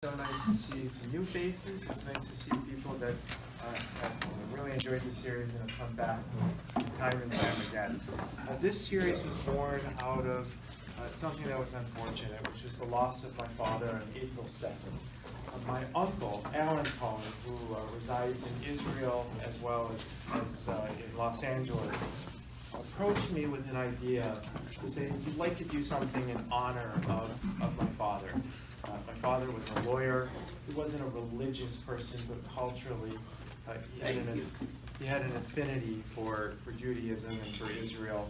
So nice to see some new faces. It's nice to see people that have really enjoyed the series and have come back time and time again. This series was born out of something that was unfortunate, which was the loss of my father on April 2nd. My uncle, Alan Cohen, who resides in Israel as well as in Los Angeles, approached me with an idea to say he'd like to do something in honor of my father. My father was a lawyer. He wasn't a religious person, but culturally he had an affinity for Judaism and for Israel.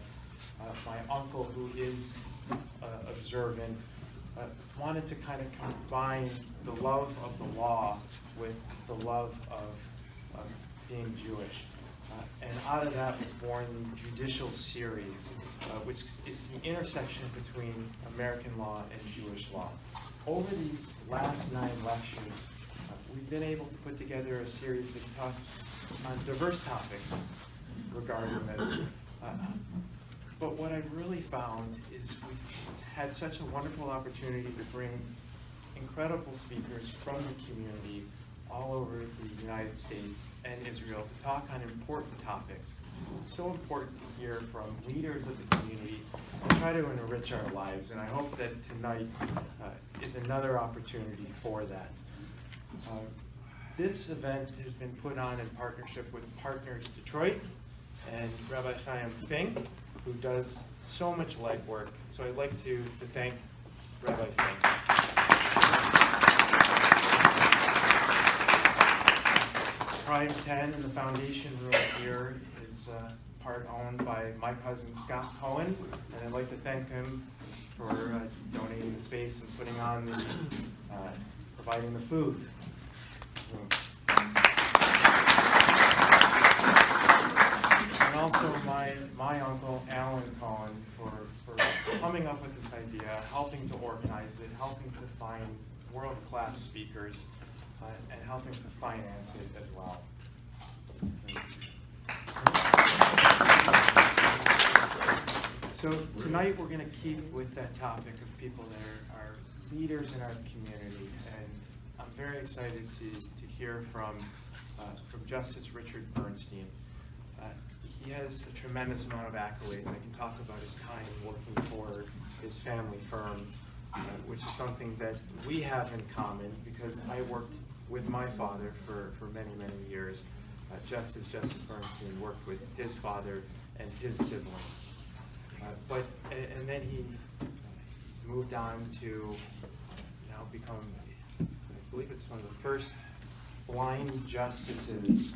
My uncle, who is observant, wanted to kind of combine the love of the law with the love of being Jewish. And out of that was born the Judicial series, which is the intersection between American law and Jewish law. Over these last 9 lectures, we've been able to put together a series that talks on diverse topics regarding this. But what I've really found is we've had such a wonderful opportunity to bring incredible speakers from the community all over the United States and Israel to talk on important topics. It's so important to hear from leaders of the community and try to enrich our lives, and I hope that tonight is another opportunity for that. This event has been put on in partnership with Partners Detroit and Rabbi Chaim Fink, who does so much legwork. So I'd like to thank Rabbi Fink. Prime 10 in the foundation room here is part owned by my cousin Scott Cohen, and I'd like to thank him for donating the space and putting on the, providing the food. And also my uncle Alan Cohen for coming up with this idea, helping to organize it, helping to find world-class speakers, and helping to finance it as well. So tonight we're going to keep with that topic of people that are leaders in our community, and I'm very excited to hear from Justice Richard Bernstein. He has a tremendous amount of accolades. I can talk about his time working for his family firm, which is something that we have in common because I worked with my father for many, many years. Justice Bernstein worked with his father and his siblings. And then he moved on to now become, I believe it's one of the first blind justices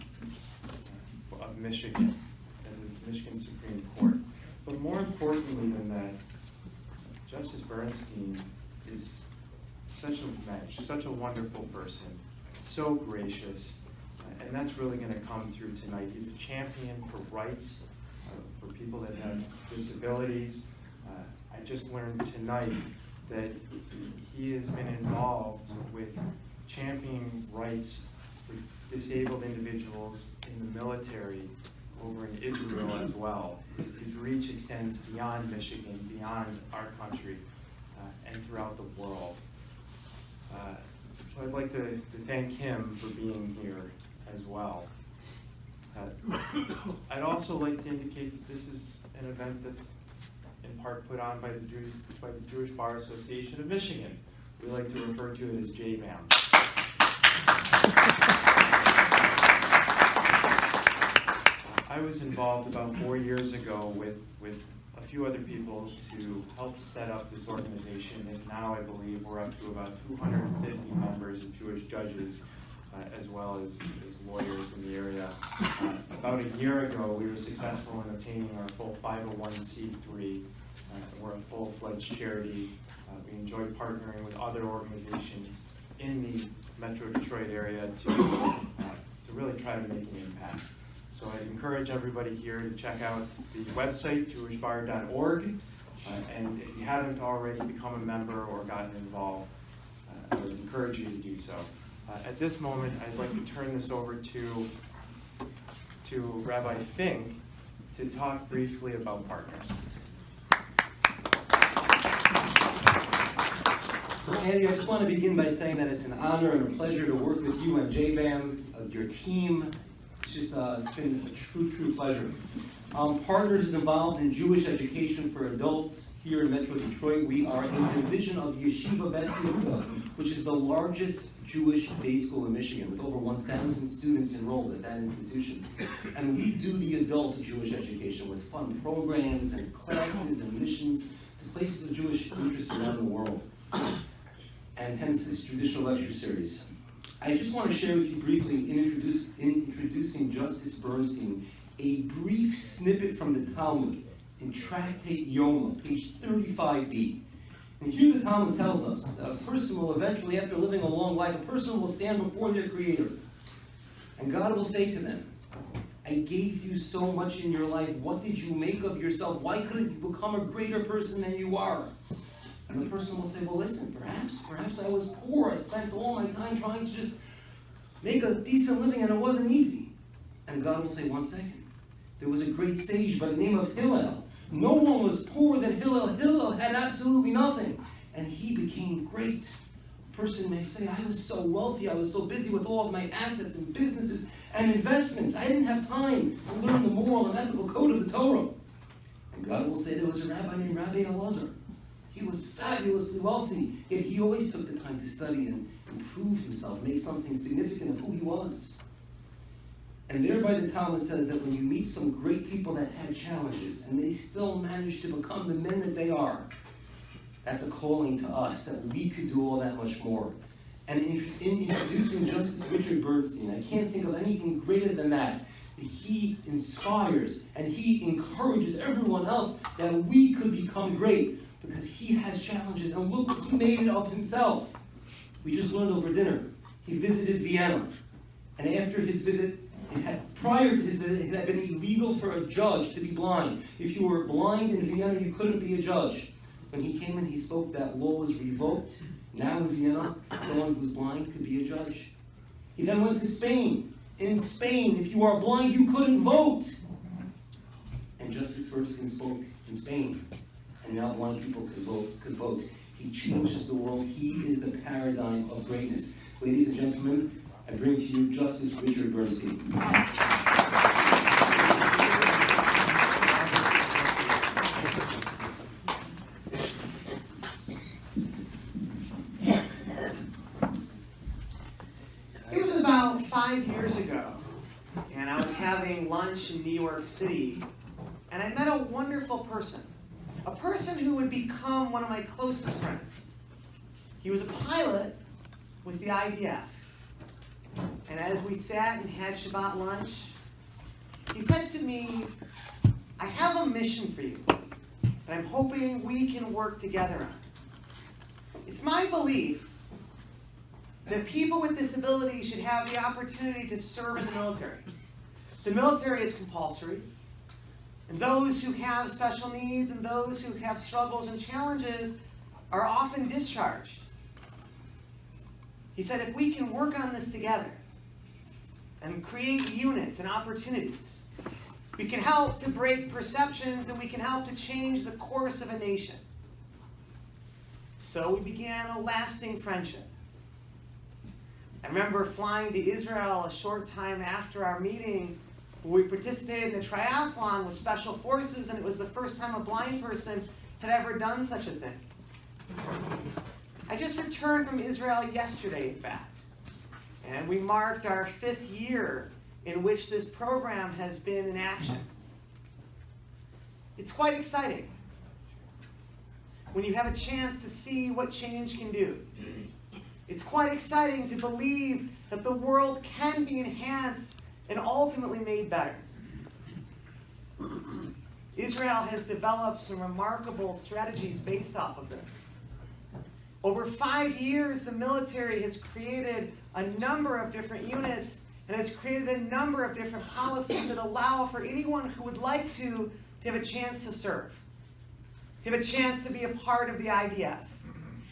of Michigan, and the Michigan Supreme Court. But more importantly than that, Justice Bernstein is such a match, such a wonderful person, so gracious, and that's really going to come through tonight. He's a champion for rights, for people that have disabilities. I just learned tonight that he has been involved with championing rights for disabled individuals in the military over in Israel as well. His reach extends beyond Michigan, beyond our country, and throughout the world. So I'd like to thank him for being here as well. I'd also like to indicate that this is an event that's in part put on by the Jewish Bar Association of Michigan. We like to refer to it as JEWdicial. I was involved about 4 years ago with a few other people to help set up this organization, and now I believe we're up to about 250 members of Jewish judges, as well as lawyers in the area. About a year ago, we were successful in obtaining our full 501c3. We're a full-fledged charity. We enjoy partnering with other organizations in the Metro Detroit area to really try to make an impact. So I'd encourage everybody here to check out the website, jewishbar.org, and if you haven't already become a member or gotten involved, I would encourage you to do so. At this moment, I'd like to turn this over to Rabbi Fink to talk briefly about partners. So Andy, I just want to begin by saying that it's an honor and a pleasure to work with you and JBAM, your team. It's just, it's been a true pleasure. Partners is involved in Jewish education for adults here in Metro Detroit. We are a division of Yeshiva Beth Yehuda, which is the largest Jewish day school in Michigan, with over 1,000 students enrolled at that institution. And we do the adult Jewish education with fun programs and classes and missions to places of Jewish interest around the world. And hence this judicial lecture series. I just want to share with you briefly, in introducing Justice Bernstein, a brief snippet from the Talmud in Tractate Yoma, page 35b. And here the Talmud tells us that a person will eventually, after living a long life, a person will stand before their Creator. And God will say to them, I gave you so much in your life. What did you make of yourself? Why couldn't you become a greater person than you are? And the person will say, well, listen, perhaps I was poor. I spent all my time trying to just make a decent living, and it wasn't easy. And God will say, 1 second. There was a great sage by the name of Hillel. No one was poorer than Hillel. Hillel had absolutely nothing, and he became great. A person may say, I was so wealthy, I was so busy with all of my assets and businesses and investments, I didn't have time to learn the moral and ethical code of the Torah. And God will say there was a rabbi named Rabbi Elazar. He was fabulously wealthy, yet he always took the time to study and improve himself, make something significant of who he was. And thereby the Talmud says that when you meet some great people that had challenges and they still managed to become the men that they are, that's a calling to us that we could do all that much more. And in introducing Justice Richard Bernstein, I can't think of anything greater than that. He inspires and he encourages everyone else that we could become great because he has challenges. And look, he made it of himself. We just learned over dinner. He visited Vienna. And after his visit, prior to his visit, it had been illegal for a judge to be blind. If you were blind in Vienna, you couldn't be a judge. When he came in, he spoke that law was revoked. Now in Vienna, someone who was blind could be a judge. He then went to Spain. In Spain, if you are blind, you couldn't vote. And Justice Bernstein spoke in Spain. And now blind people could vote. He changes the world. He is the paradigm of greatness. Ladies and gentlemen, I bring to you Justice Richard Bernstein. It was about 5 years ago, and I was having lunch in New York City, and I met a wonderful person, a person who would become one of my closest friends. He was a pilot with the IDF. And as we sat and had Shabbat lunch, he said to me, I have a mission for you that I'm hoping we can work together on. It's my belief that people with disabilities should have the opportunity to serve in the military. The military is compulsory, and those who have special needs and those who have struggles and challenges are often discharged. He said, if we can work on this together and create units and opportunities, we can help to break perceptions and we can help to change the course of a nation. So we began a lasting friendship. I remember flying to Israel a short time after our meeting. We participated in a triathlon with Special Forces, and it was the first time a blind person had ever done such a thing. I just returned from Israel yesterday, in fact, and we marked our 5th year in which this program has been in action. It's quite exciting when you have a chance to see what change can do. It's quite exciting to believe that the world can be enhanced and ultimately made better. Israel has developed some remarkable strategies based off of this. Over 5 years, the military has created a number of different units and has created a number of different policies that allow for anyone who would like to have a chance to serve, to have a chance to be a part of the IDF.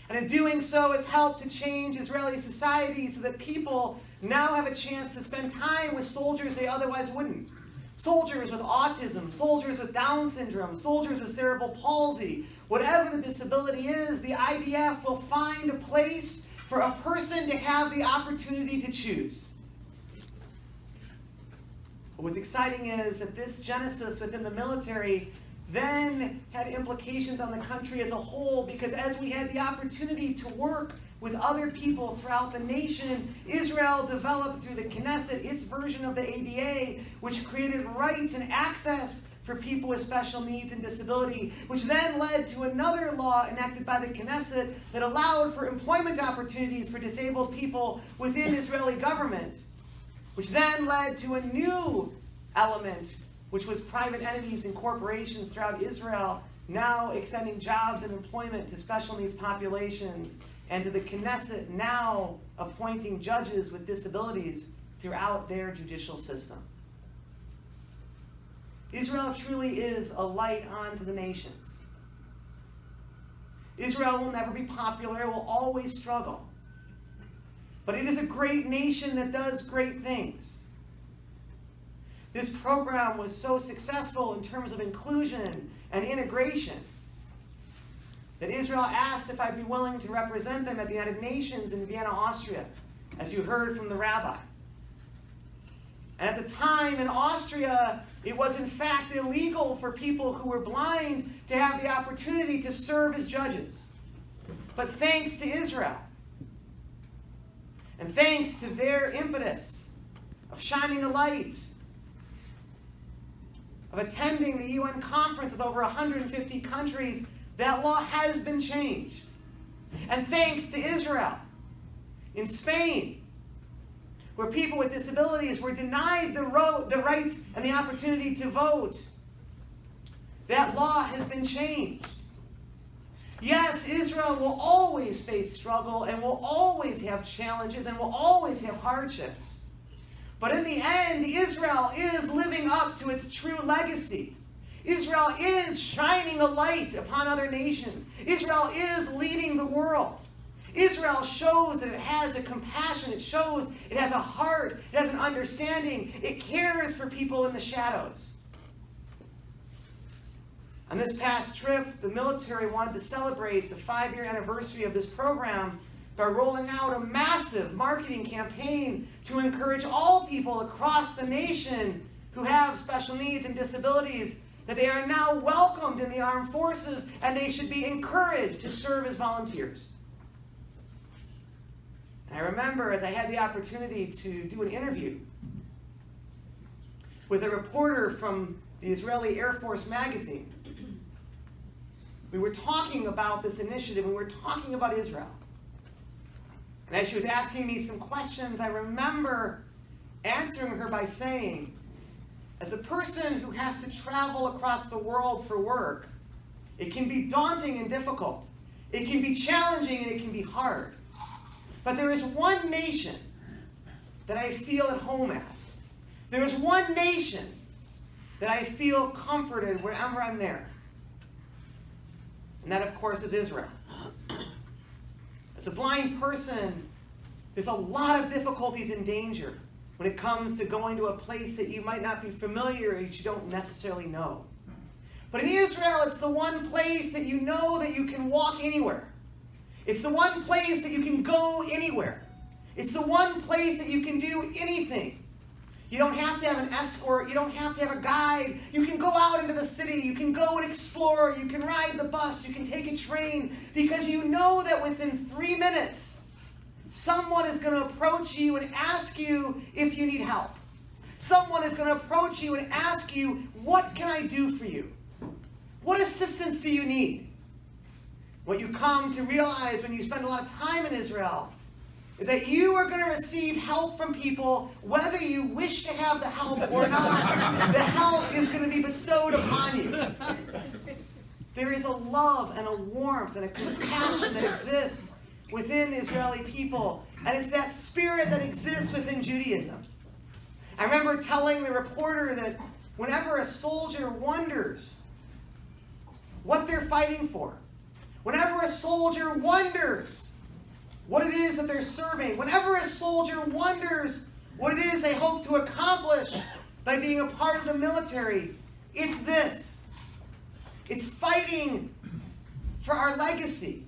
And in doing so has helped to change Israeli society so that people now have a chance to spend time with soldiers they otherwise wouldn't. soldiers with autism, soldiers with Down syndrome, soldiers with cerebral palsy. Whatever the disability is, the IDF will find a place for a person to have the opportunity to choose. What's exciting is that this genesis within the military then had implications on the country as a whole, because as we had the opportunity to work with other people throughout the nation, Israel developed through the Knesset its version of the ADA, which created rights and access for people with special needs and disability, which then led to another law enacted by the Knesset that allowed for employment opportunities for disabled people within Israeli government, which then led to a new element, which was private entities and corporations throughout Israel now extending jobs and employment to special needs populations, and to the Knesset now appointing judges with disabilities throughout their judicial system. Israel truly is a light unto the nations. Israel will never be popular, it will always struggle. But it is a great nation that does great things. This program was so successful in terms of inclusion and integration that Israel asked if I'd be willing to represent them at the United Nations in Vienna, Austria, as you heard from the rabbi. And at the time in Austria, it was in fact illegal for people who were blind to have the opportunity to serve as judges. But thanks to Israel, and thanks to their impetus of shining a light, of attending the UN conference with over 150 countries, that law has been changed. And thanks to Israel, in Spain, where people with disabilities were denied the right and the opportunity to vote, that law has been changed. Yes, Israel will always face struggle and will always have challenges and will always have hardships. But in the end, Israel is living up to its true legacy. Israel is shining a light upon other nations. Israel is leading the world. Israel shows that it has a compassion. It shows it has a heart. It has an understanding. It cares for people in the shadows. On this past trip, the military wanted to celebrate the 5-year anniversary of this program by rolling out a massive marketing campaign to encourage all people across the nation who have special needs and disabilities that they are now welcomed in the armed forces and they should be encouraged to serve as volunteers. And I remember as I had the opportunity to do an interview with a reporter from the Israeli Air Force magazine. We were talking about this initiative, and we were talking about Israel. And as she was asking me some questions, I remember answering her by saying, as a person who has to travel across the world for work, it can be daunting and difficult. It can be challenging and it can be hard. But there is one nation that I feel at home at. There is one nation that I feel comforted wherever I'm there. And that, of course, is Israel. As a blind person, there's a lot of difficulties and danger when it comes to going to a place that you might not be familiar or that you don't necessarily know. But in Israel, it's the one place that you know that you can walk anywhere. It's the one place that you can go anywhere. It's the one place that you can do anything. You don't have to have an escort. You don't have to have a guide. You can go out into the city. You can go and explore. You can ride the bus. You can take a train, because you know that within 3 minutes, someone is going to approach you and ask you if you need help. Someone is going to approach you and ask you, what can I do for you? What assistance do you need? What you come to realize when you spend a lot of time in Israel is that you are going to receive help from people whether you wish to have the help or not. The help is going to be bestowed upon you. There is a love and a warmth and a compassion that exists within Israeli people, and it's that spirit that exists within Judaism. I remember telling the reporter that whenever a soldier wonders what they're fighting for, whenever a soldier wonders what it is that they're serving, whenever a soldier wonders what it is they hope to accomplish, by being a part of the military. It's this. It's fighting for our legacy.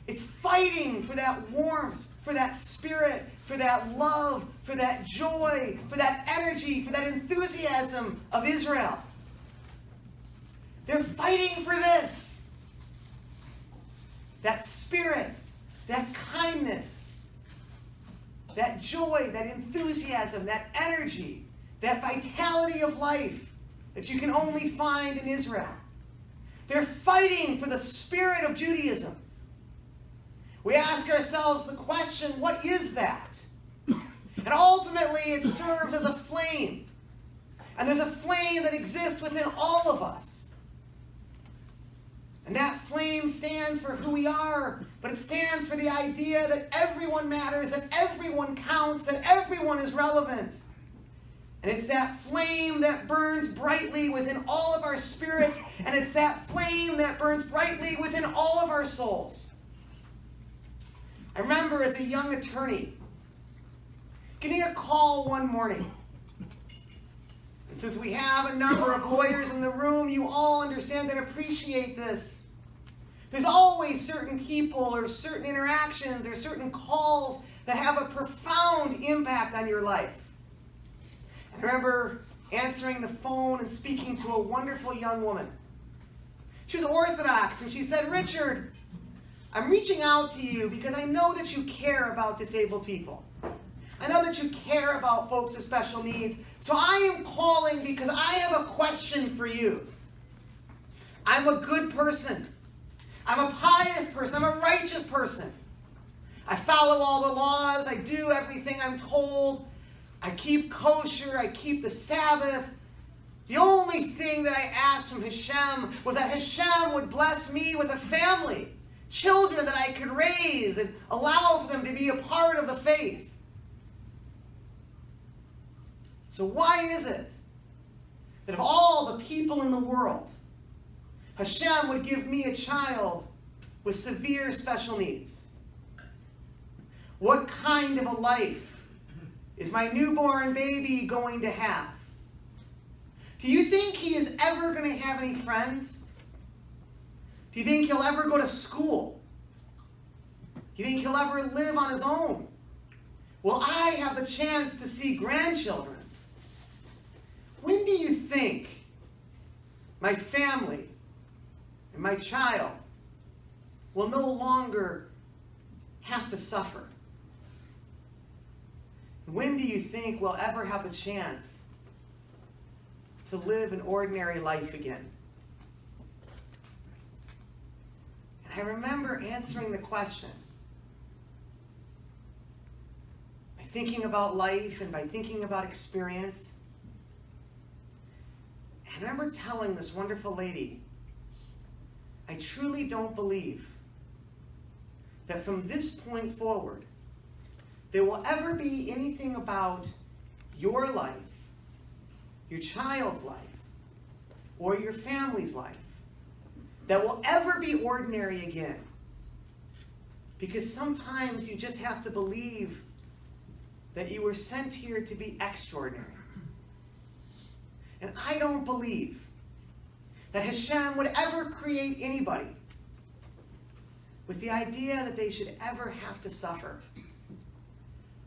It's fighting for that warmth, for that spirit, for that love, for that joy, for that energy, for that enthusiasm of Israel. They're fighting for this. That spirit, that kindness, that joy, that enthusiasm, that energy, that vitality of life that you can only find in Israel. They're fighting for the spirit of Judaism. We ask ourselves the question, what is that? And ultimately it serves as a flame. And there's a flame that exists within all of us. And that flame stands for who we are, but it stands for the idea that everyone matters, that everyone counts, that everyone is relevant. And it's that flame that burns brightly within all of our spirits, and it's that flame that burns brightly within all of our souls. I remember as a young attorney getting a call one morning. And since we have a number of lawyers in the room, you all understand and appreciate this. There's always certain people or certain interactions or certain calls that have a profound impact on your life. I remember answering the phone and speaking to a wonderful young woman. She was Orthodox, and she said, "Richard, I'm reaching out to you because I know that you care about disabled people. I know that you care about folks with special needs. So I am calling because I have a question for you. I'm a good person. I'm a pious person. I'm a righteous person. I follow all the laws. I do everything I'm told. I keep kosher. I keep the Sabbath. The only thing that I asked from Hashem was that Hashem would bless me with a family, children that I could raise and allow for them to be a part of the faith. So why is it that of all the people in the world, Hashem would give me a child with severe special needs? What kind of a life is my newborn baby going to have? Do you think he is ever going to have any friends? Do you think he'll ever go to school? Do you think he'll ever live on his own? Will I have the chance to see grandchildren? When do you think my family and my child will no longer have to suffer? When do you think we'll ever have the chance to live an ordinary life again? And I remember answering the question by thinking about life and by thinking about experience. And I remember telling this wonderful lady, I truly don't believe that from this point forward, there will ever be anything about your life, your child's life, or your family's life that will ever be ordinary again. Because sometimes you just have to believe that you were sent here to be extraordinary. And I don't believe that Hashem would ever create anybody with the idea that they should ever have to suffer.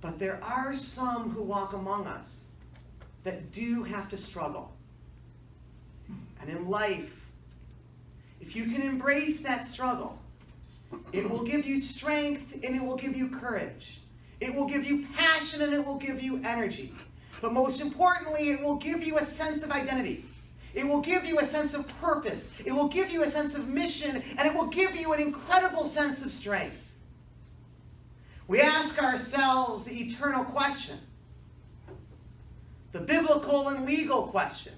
But there are some who walk among us that do have to struggle. And in life, if you can embrace that struggle, it will give you strength and it will give you courage. It will give you passion and it will give you energy. But most importantly, it will give you a sense of identity. It will give you a sense of purpose. It will give you a sense of mission, and it will give you an incredible sense of strength. We ask ourselves the eternal question, the biblical and legal question.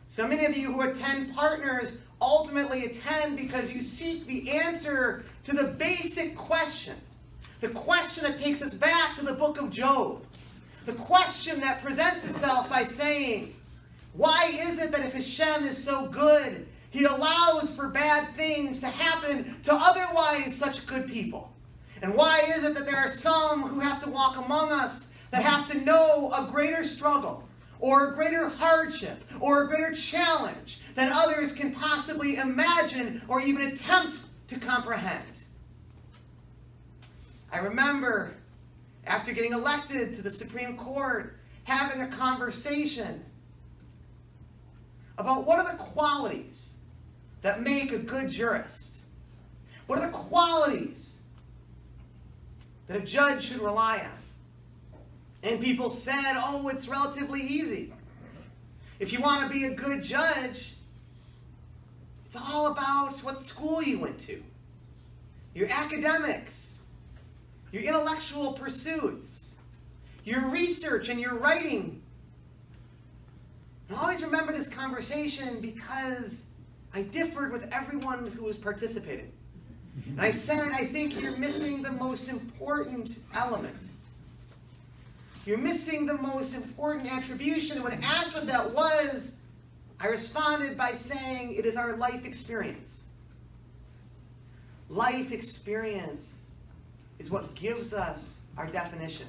So many of you who attend Partners ultimately attend because you seek the answer to the basic question, the question that takes us back to the book of Job, the question that presents itself by saying, why is it that if Hashem is so good, he allows for bad things to happen to otherwise such good people? And why is it that there are some who have to walk among us that have to know a greater struggle, or a greater hardship or a greater challenge than others can possibly imagine or even attempt to comprehend. I remember, after getting elected to the Supreme Court, having a conversation about what are the qualities that make a good jurist. What are the qualities that a judge should rely on? And people said, oh, it's relatively easy. If you want to be a good judge, it's all about what school you went to, your academics, your intellectual pursuits, your research and your writing. And I always remember this conversation because I differed with everyone who was participating. And I said, I think you're missing the most important element. You're missing the most important attribution. And when asked what that was, I responded by saying it is our life experience. Life experience is what gives us our definition.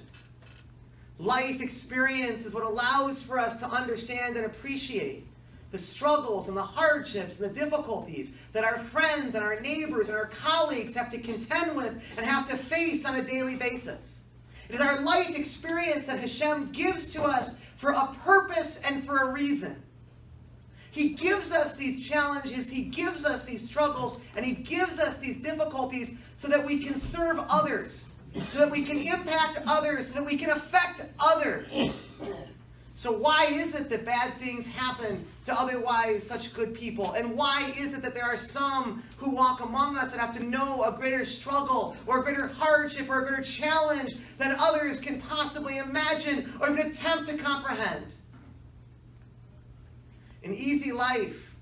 Life experience is what allows for us to understand and appreciate the struggles and the hardships and the difficulties that our friends and our neighbors and our colleagues have to contend with and have to face on a daily basis. It is our life experience that Hashem gives to us for a purpose and for a reason. He gives us these challenges, He gives us these struggles, and He gives us these difficulties so that we can serve others, so that we can impact others, so that we can affect others. So why is it that bad things happen to otherwise such good people? And why is it that there are some who walk among us that have to know a greater struggle or a greater hardship or a greater challenge than others can possibly imagine or even attempt to comprehend? An easy life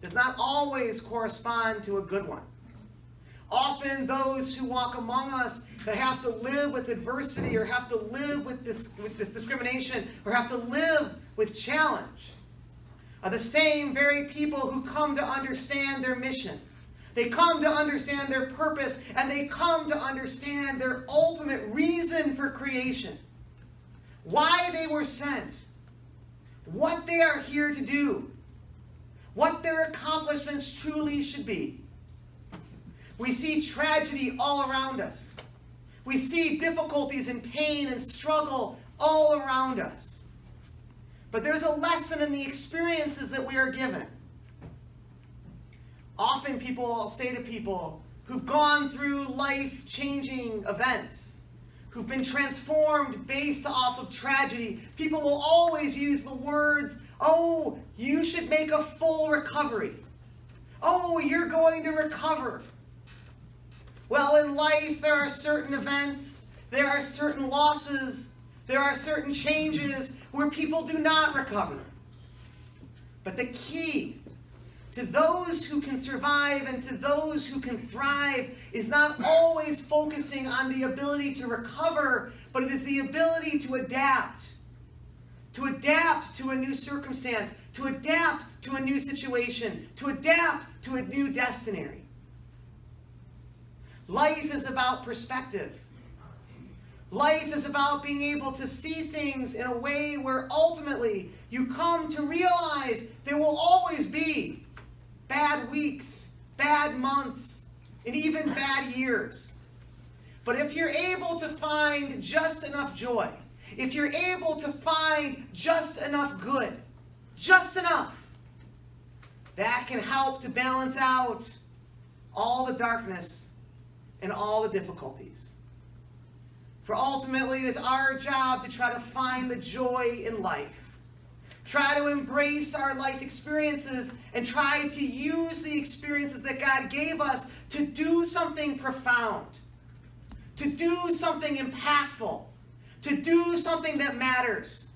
does not always correspond to a good one. Often those who walk among us that have to live with adversity or have to live with this discrimination or have to live with challenge are the same very people who come to understand their mission. They come to understand their purpose, and they come to understand their ultimate reason for creation. Why they were sent. What they are here to do. What their accomplishments truly should be. We see tragedy all around us. We see difficulties and pain and struggle all around us. But there's a lesson in the experiences that we are given. Often people say to people who've gone through life-changing events, who've been transformed based off of tragedy, people will always use the words, oh, you should make a full recovery. Oh, you're going to recover. Well, in life, there are certain events, there are certain losses, there are certain changes where people do not recover. But the key to those who can survive and to those who can thrive is not always focusing on the ability to recover, but it is the ability to adapt to a new circumstance, to adapt to a new situation, to adapt to a new destiny. Life is about perspective. Life is about being able to see things in a way where ultimately you come to realize there will always be bad weeks, bad months, and even bad years. But if you're able to find just enough joy, if you're able to find just enough good, just enough, that can help to balance out all the darkness and all the difficulties. For ultimately, it is our job to try to find the joy in life. Try to embrace our life experiences and try to use the experiences that God gave us to do something profound, to do something impactful, to do something that matters.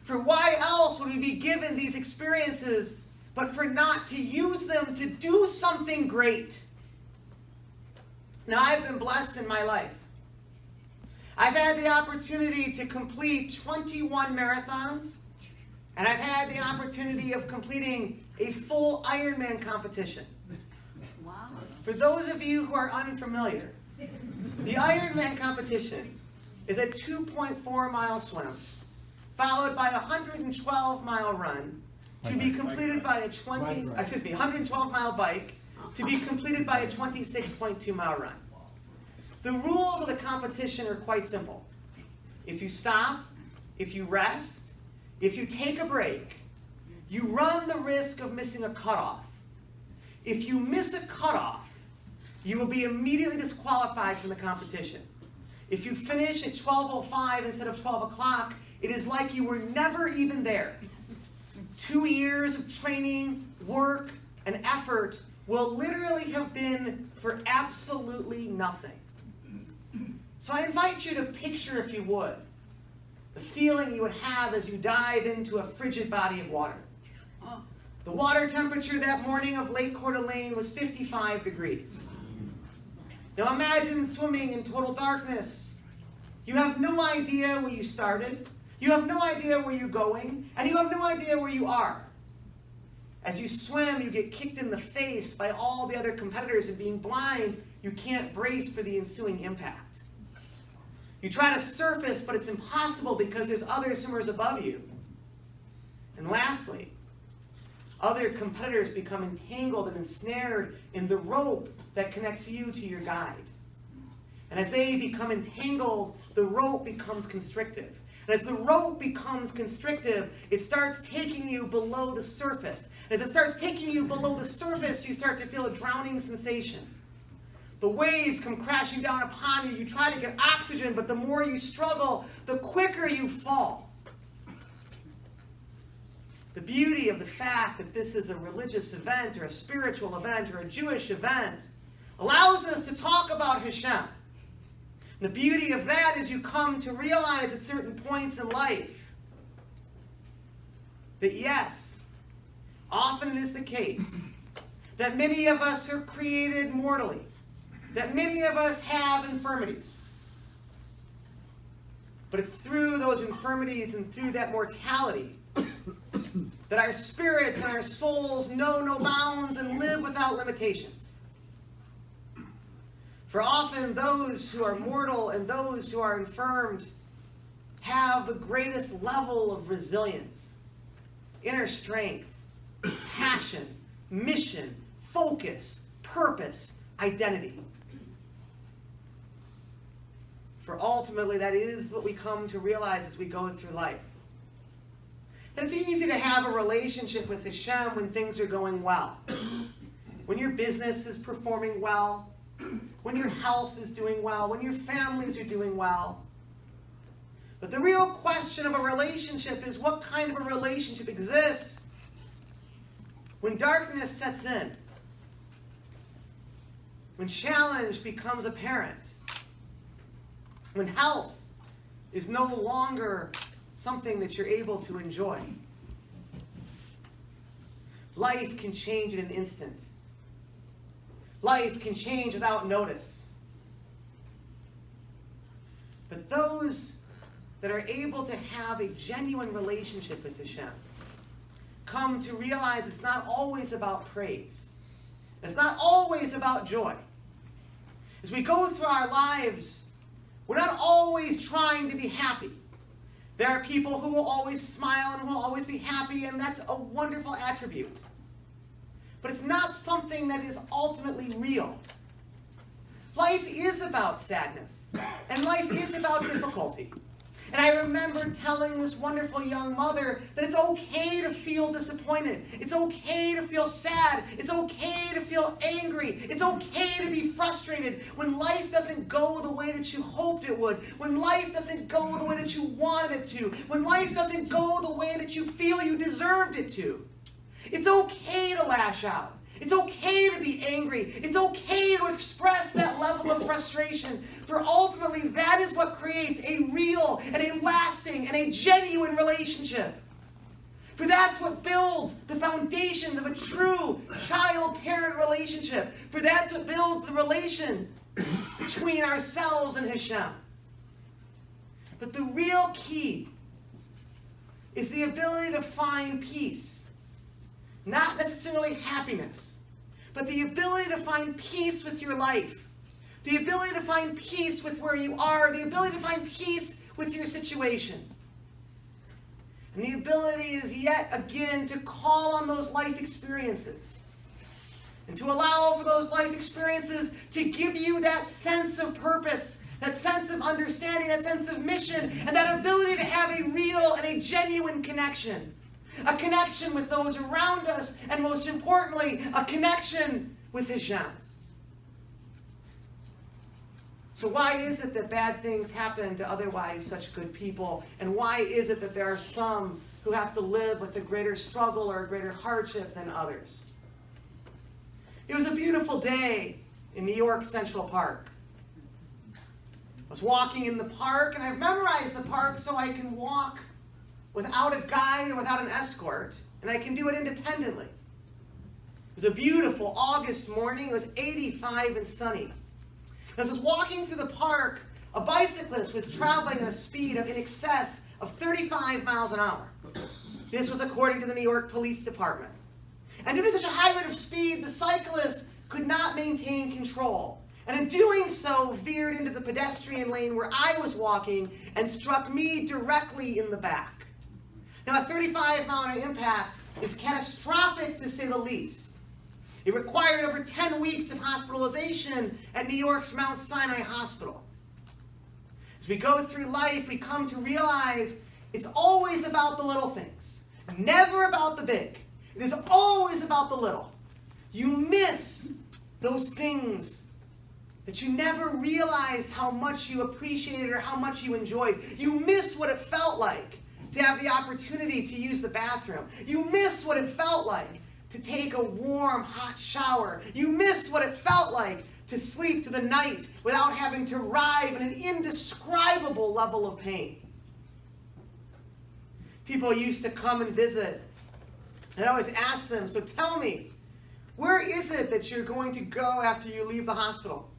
For why else would we be given these experiences but for not to use them to do something great? Now, I've been blessed in my life. I've had the opportunity to complete 21 marathons, and I've had the opportunity of completing a full Ironman competition. Wow. For those of you who are unfamiliar, the Ironman competition is a 2.4-mile swim, followed by a 112-mile run to be completed by a 112-mile bike to be completed by a 26.2-mile run. The rules of the competition are quite simple. If you stop, if you rest, if you take a break, you run the risk of missing a cutoff. If you miss a cutoff, you will be immediately disqualified from the competition. If you finish at 12:05 instead of 12 o'clock, it is like you were never even there. 2 years of training, work, and effort will literally have been for absolutely nothing. So I invite you to picture, if you would, the feeling you would have as you dive into a frigid body of water. The water temperature that morning of Lake Coeur d'Alene was 55 degrees. Now imagine swimming in total darkness. You have no idea where you started. You have no idea where you're going. And you have no idea where you are. As you swim, you get kicked in the face by all the other competitors, and being blind, you can't brace for the ensuing impact. You try to surface, but it's impossible because there's other swimmers above you. And lastly, other competitors become entangled and ensnared in the rope that connects you to your guide. And as they become entangled, the rope becomes constrictive. And as the rope becomes constrictive, it starts taking you below the surface. And as it starts taking you below the surface, you start to feel a drowning sensation. The waves come crashing down upon you. You try to get oxygen, but the more you struggle, the quicker you fall. The beauty of the fact that this is a religious event or a spiritual event or a Jewish event allows us to talk about Hashem. The beauty of that is you come to realize at certain points in life that yes, often it is the case that many of us are created mortally, that many of us have infirmities. But it's through those infirmities and through that mortality that our spirits and our souls know no bounds and live without limitations. For often those who are mortal and those who are infirmed have the greatest level of resilience, inner strength, passion, mission, focus, purpose, identity. For ultimately that is what we come to realize as we go through life. That it's easy to have a relationship with Hashem when things are going well. When your business is performing well, when your health is doing well, when your families are doing well. But the real question of a relationship is what kind of a relationship exists when darkness sets in, when challenge becomes apparent, when health is no longer something that you're able to enjoy. Life can change in an instant. Life can change without notice. But those that are able to have a genuine relationship with Hashem come to realize it's not always about praise. It's not always about joy. As we go through our lives, we're not always trying to be happy. There are people who will always smile and who will always be happy, and that's a wonderful attribute. But it's not something that is ultimately real. Life is about sadness, and life is about difficulty. And I remember telling this wonderful young mother that it's okay to feel disappointed. It's okay to feel sad. It's okay to feel angry. It's okay to be frustrated when life doesn't go the way that you hoped it would, when life doesn't go the way that you wanted it to, when life doesn't go the way that you feel you deserved it to. It's okay to lash out. It's okay to be angry. It's okay to express that level of frustration. For ultimately, that is what creates a real and a lasting and a genuine relationship. For that's what builds the foundations of a true child-parent relationship. For that's what builds the relation between ourselves and Hashem. But the real key is the ability to find peace. Not necessarily happiness, but the ability to find peace with your life. The ability to find peace with where you are. The ability to find peace with your situation. And the ability is yet again to call on those life experiences and to allow for those life experiences to give you that sense of purpose, that sense of understanding, that sense of mission, and that ability to have a real and a genuine connection. A connection with those around us, and most importantly, a connection with Hashem. So why is it that bad things happen to otherwise such good people? And why is it that there are some who have to live with a greater struggle or a greater hardship than others? It was a beautiful day in New York Central Park. I was walking in the park, and I've memorized the park so I can walk without a guide or without an escort, and I can do it independently. It was a beautiful August morning. It was 85 and sunny. As I was walking through the park, a bicyclist was traveling at a speed of in excess of 35 miles an hour. This was according to the New York Police Department. And due to such a high rate of speed, the cyclist could not maintain control. And in doing so, veered into the pedestrian lane where I was walking and struck me directly in the back. Now, a 35-mile impact is catastrophic to say the least. It required over 10 weeks of hospitalization at New York's Mount Sinai Hospital. As we go through life, we come to realize it's always about the little things, never about the big. It is always about the little. You miss those things that you never realized how much you appreciated or how much you enjoyed. You miss what it felt like to have the opportunity to use the bathroom. You miss what it felt like to take a warm, hot shower. You miss what it felt like to sleep through the night without having to writhe in an indescribable level of pain. People used to come and visit, and I always ask them, so tell me, where is it that you're going to go after you leave the hospital?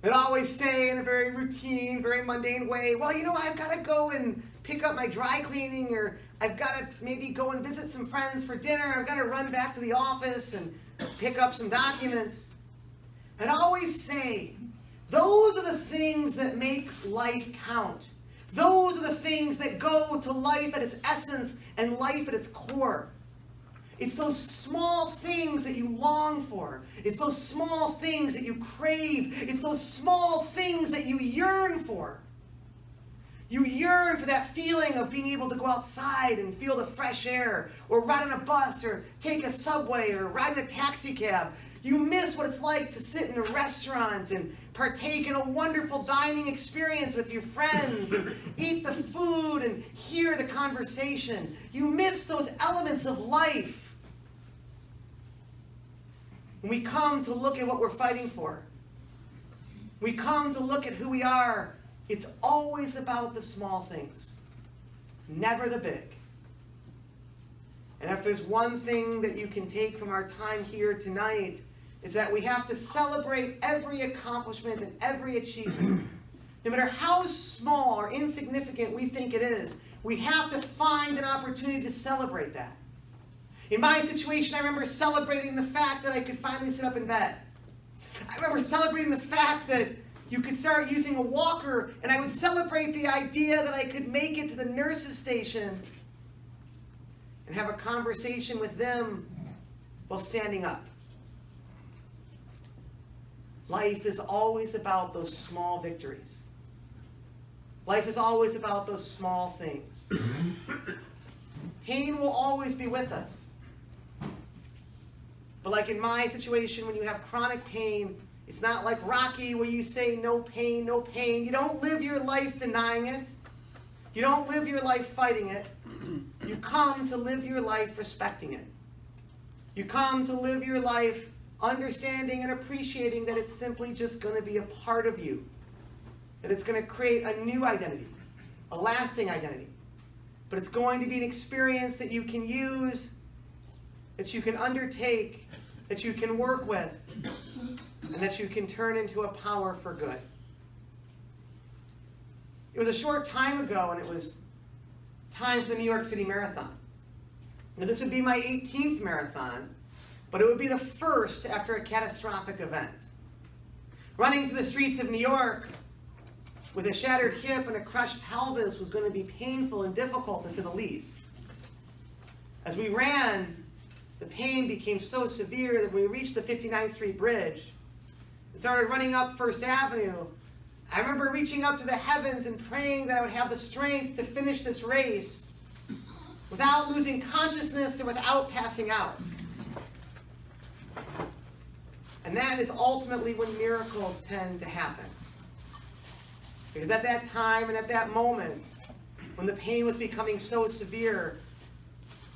They'd always say in a very routine, very mundane way, well, you know, I've got to go and pick up my dry cleaning, or I've got to maybe go and visit some friends for dinner. I've got to run back to the office and pick up some documents. I'd always say, those are the things that make life count. Those are the things that go to life at its essence and life at its core. It's those small things that you long for. It's those small things that you crave. It's those small things that you yearn for. You yearn for that feeling of being able to go outside and feel the fresh air, or ride on a bus, or take a subway, or ride in a taxi cab. You miss what it's like to sit in a restaurant and partake in a wonderful dining experience with your friends, and eat the food and hear the conversation. You miss those elements of life. When we come to look at what we're fighting for, we come to look at who we are, it's always about the small things, never the big. And if there's one thing that you can take from our time here tonight, it's that we have to celebrate every accomplishment and every achievement. No matter how small or insignificant we think it is, we have to find an opportunity to celebrate that. In my situation, I remember celebrating the fact that I could finally sit up in bed. I remember celebrating the fact that you could start using a walker, and I would celebrate the idea that I could make it to the nurse's station and have a conversation with them while standing up. Life is always about those small victories. Life is always about those small things. Pain will always be with us. But like in my situation, when you have chronic pain, it's not like Rocky where you say no pain, no pain. You don't live your life denying it. You don't live your life fighting it. You come to live your life respecting it. You come to live your life understanding and appreciating that it's simply just going to be a part of you. That it's going to create a new identity, a lasting identity. But it's going to be an experience that you can use, that you can undertake, that you can work with, and that you can turn into a power for good. It was a short time ago, and it was time for the New York City Marathon. Now, this would be my 18th marathon, but it would be the first after a catastrophic event. Running through the streets of New York with a shattered hip and a crushed pelvis was going to be painful and difficult, to say the least. As we ran, the pain became so severe that when we reached the 59th Street Bridge and started running up First Avenue, I remember reaching up to the heavens and praying that I would have the strength to finish this race without losing consciousness and without passing out. And that is ultimately when miracles tend to happen. Because at that time and at that moment, when the pain was becoming so severe,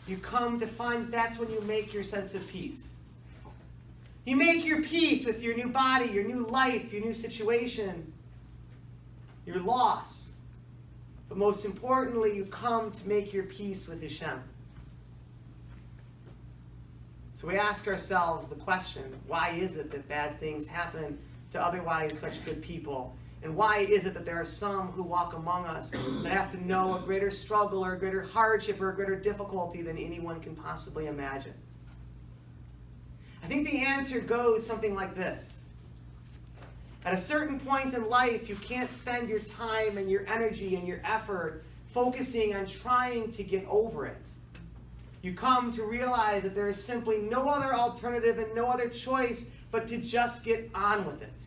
you come to find that's when you make your sense of peace. You make your peace with your new body, your new life, your new situation, your loss. But most importantly, you come to make your peace with Hashem. So we ask ourselves the question, why is it that bad things happen to otherwise such good people? And why is it that there are some who walk among us that have to know a greater struggle or a greater hardship or a greater difficulty than anyone can possibly imagine? I think the answer goes something like this. At a certain point in life, you can't spend your time and your energy and your effort focusing on trying to get over it. You come to realize that there is simply no other alternative and no other choice but to just get on with it.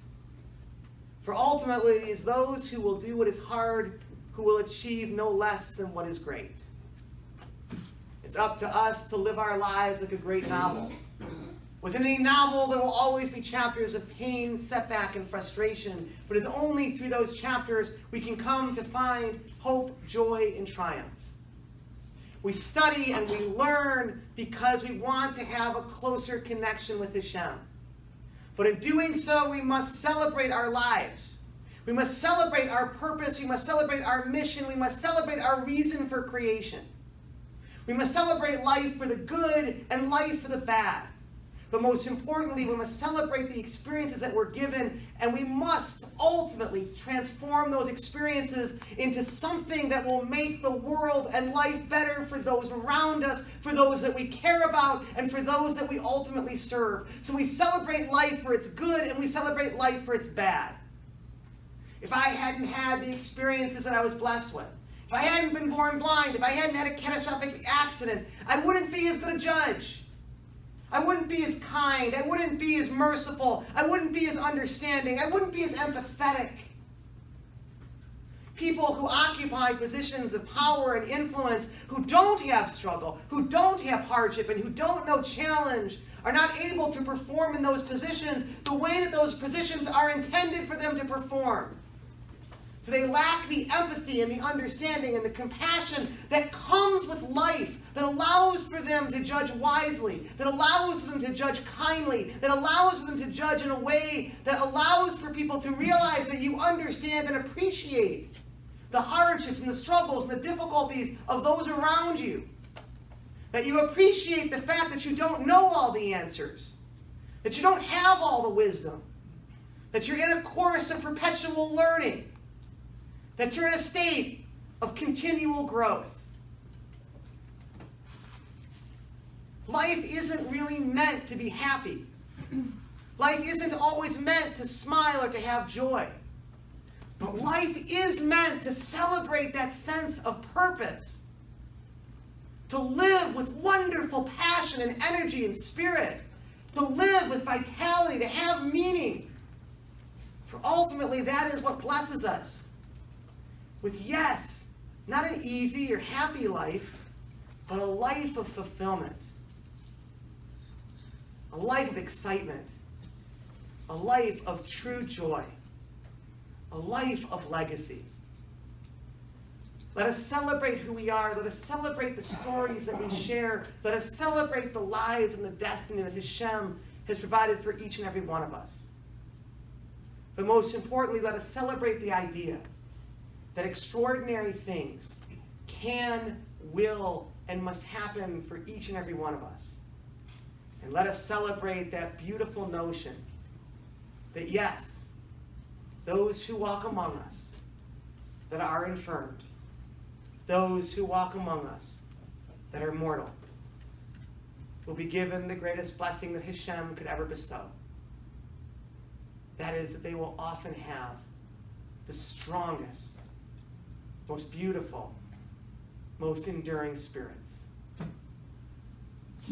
For ultimately, it is those who will do what is hard who will achieve no less than what is great. It's up to us to live our lives like a great novel. Within a novel, there will always be chapters of pain, setback, and frustration, but it's only through those chapters we can come to find hope, joy, and triumph. We study and we learn because we want to have a closer connection with Hashem. But in doing so, we must celebrate our lives. We must celebrate our purpose. We must celebrate our mission. We must celebrate our reason for creation. We must celebrate life for the good and life for the bad. But most importantly, we must celebrate the experiences that we're given, and we must ultimately transform those experiences into something that will make the world and life better for those around us, for those that we care about, and for those that we ultimately serve. So we celebrate life for its good, and we celebrate life for its bad. If I hadn't had the experiences that I was blessed with, if I hadn't been born blind, if I hadn't had a catastrophic accident, I wouldn't be as good a judge. I wouldn't be as kind. I wouldn't be as merciful. I wouldn't be as understanding. I wouldn't be as empathetic. People who occupy positions of power and influence, who don't have struggle, who don't have hardship, and who don't know challenge, are not able to perform in those positions the way that those positions are intended for them to perform. For they lack the empathy and the understanding and the compassion that comes with life, that allows for them to judge wisely, that allows them to judge kindly, that allows them to judge in a way that allows for people to realize that you understand and appreciate the hardships and the struggles and the difficulties of those around you. That you appreciate the fact that you don't know all the answers, that you don't have all the wisdom, that you're in a course of perpetual learning, that you're in a state of continual growth. Life isn't really meant to be happy. Life isn't always meant to smile or to have joy. But life is meant to celebrate that sense of purpose. To live with wonderful passion and energy and spirit. To live with vitality, to have meaning. For ultimately, that is what blesses us. With, yes, not an easy or happy life, but a life of fulfillment. A life of excitement. A life of true joy. A life of legacy. Let us celebrate who we are. Let us celebrate the stories that we share. Let us celebrate the lives and the destiny that Hashem has provided for each and every one of us. But most importantly, let us celebrate the idea that extraordinary things can, will, and must happen for each and every one of us. And let us celebrate that beautiful notion that yes, those who walk among us that are infirmed, those who walk among us that are mortal, will be given the greatest blessing that Hashem could ever bestow. That is, that they will often have the strongest, most beautiful, most enduring spirits. So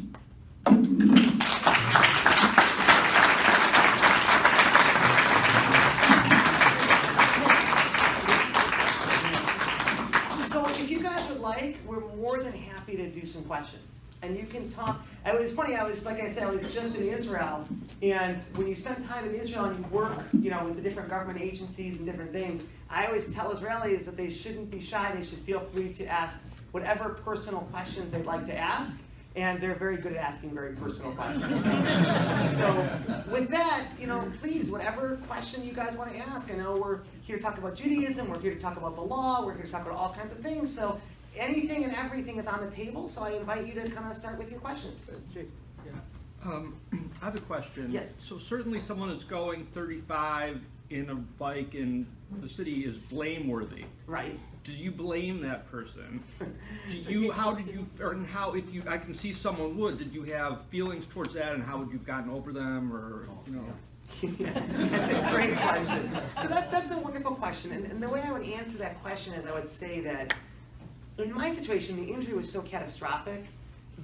if you guys would like, we're more than happy to do some questions. And you can talk. It was funny, like I said, I was just in Israel, and when you spend time in Israel and you work, with the different government agencies and different things, I always tell Israelis that they shouldn't be shy. They should feel free to ask whatever personal questions they'd like to ask, and they're very good at asking very personal questions. So with that, please, whatever question you guys want to ask. I know we're here to talk about Judaism, we're here to talk about the law, we're here to talk about all kinds of things. So anything and everything is on the table, so I invite you to kind of start with your questions. I have a question. Yes. So certainly someone that's going 35 in a bike in the city is blameworthy. Right. Do you blame that person? I can see someone would, did you have feelings towards that, and how would you have gotten over them, or, Yeah, that's a great question. So that's a wonderful question, and the way I would answer that question is I would say that in my situation, the injury was so catastrophic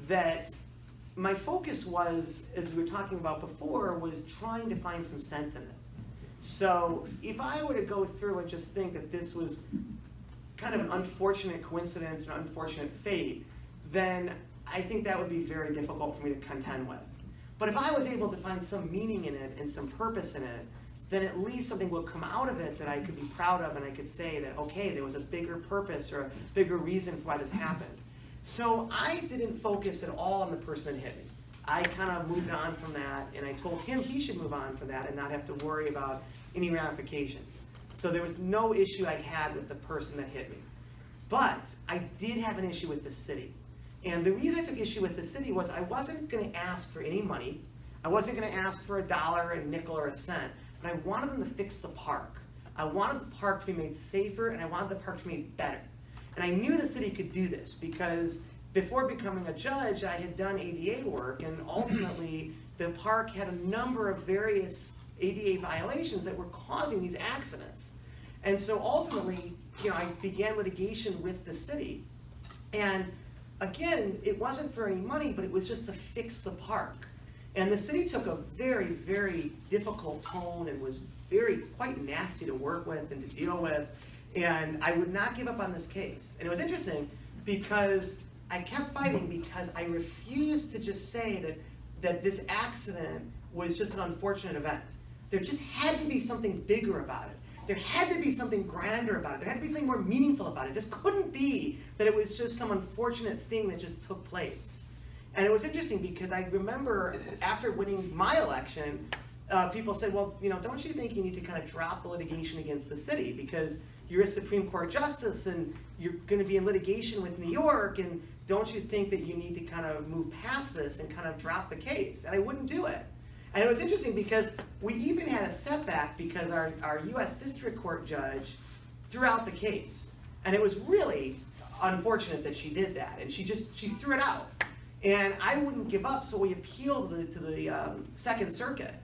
that my focus was, as we were talking about before, was trying to find some sense in it. So if I were to go through and just think that this was kind of an unfortunate coincidence, an unfortunate fate, then I think that would be very difficult for me to contend with. But if I was able to find some meaning in it and some purpose in it, then at least something would come out of it that I could be proud of, and I could say that, okay, there was a bigger purpose or a bigger reason for why this happened. So I didn't focus at all on the person that hit me. I kind of moved on from that, and I told him he should move on from that and not have to worry about any ramifications. So there was no issue I had with the person that hit me. But I did have an issue with the city. And the reason I took issue with the city was I wasn't going to ask for any money. I wasn't going to ask for $1, a nickel, or a cent. But I wanted them to fix the park. I wanted the park to be made safer, and I wanted the park to be made better. And I knew the city could do this because before becoming a judge, I had done ADA work, and ultimately the park had a number of various ADA violations that were causing these accidents. And so ultimately, I began litigation with the city. And again, it wasn't for any money, but it was just to fix the park. And the city took a very, very difficult tone and was quite nasty to work with and to deal with. And I would not give up on this case. And it was interesting because I kept fighting because I refused to just say that this accident was just an unfortunate event. There just had to be something bigger about it. There had to be something grander about it. There had to be something more meaningful about it. It just couldn't be that it was just some unfortunate thing that just took place. And it was interesting because I remember after winning my election, people said, well, don't you think you need to kind of drop the litigation against the city because you're a Supreme Court justice and you're going to be in litigation with New York, and don't you think that you need to kind of move past this and kind of drop the case? And I wouldn't do it. And it was interesting because we even had a setback because our U.S. District Court judge threw out the case. And it was really unfortunate that she did that. And she threw it out. And I wouldn't give up, so we appealed to the Second Circuit.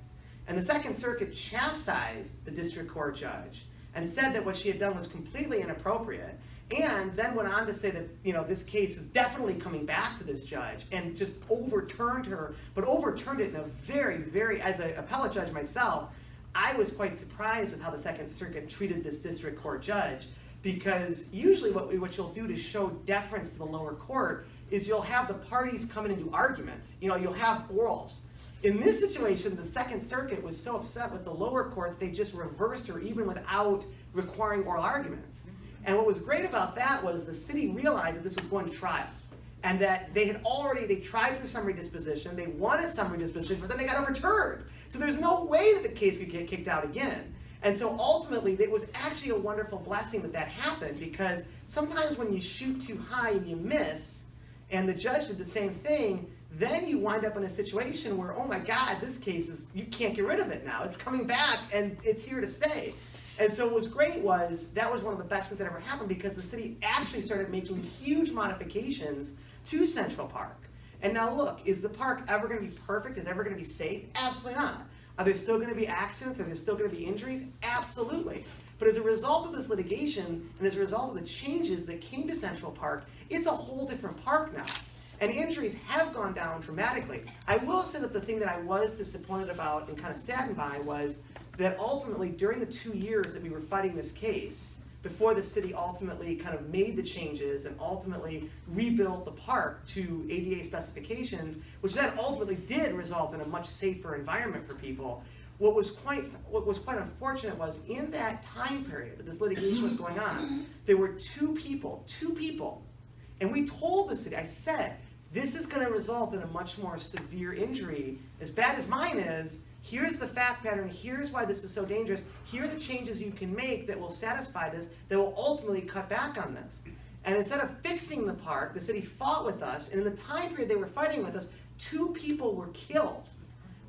And the Second Circuit chastised the District Court judge and said that what she had done was completely inappropriate, and then went on to say that this case is definitely coming back to this judge, and just overturned her, but overturned it in a very, very, as an appellate judge myself, I was quite surprised with how the Second Circuit treated this District Court judge, because usually what you'll do to show deference to the lower court is you'll have the parties come in and do argument. You'll have orals. In this situation, the Second Circuit was so upset with the lower court that they just reversed her even without requiring oral arguments. And what was great about that was the city realized that this was going to trial. And that they tried for summary disposition, they wanted summary disposition, but then they got overturned. So there's no way that the case could get kicked out again. And so ultimately, it was actually a wonderful blessing that happened, because sometimes when you shoot too high and you miss, and the judge did the same thing, then you wind up in a situation where, oh my God, this case you can't get rid of it now. It's coming back and it's here to stay. And so what was great was, that was one of the best things that ever happened, because the city actually started making huge modifications to Central Park. And now look, is the park ever going to be perfect? Is it ever going to be safe? Absolutely not. Are there still going to be accidents? Are there still going to be injuries? Absolutely. But as a result of this litigation, and as a result of the changes that came to Central Park, it's a whole different park now. And injuries have gone down dramatically. I will say that the thing that I was disappointed about and kind of saddened by was that ultimately during the 2 years that we were fighting this case, before the city ultimately kind of made the changes and ultimately rebuilt the park to ADA specifications, which then ultimately did result in a much safer environment for people. What was quite unfortunate was in that time period that this litigation was going on, there were two people, and we told the city, I said, this is going to result in a much more severe injury. As bad as mine is, here's the fact pattern, here's why this is so dangerous, here are the changes you can make that will satisfy this, that will ultimately cut back on this. And instead of fixing the park, the city fought with us, and in the time period they were fighting with us, 2 people were killed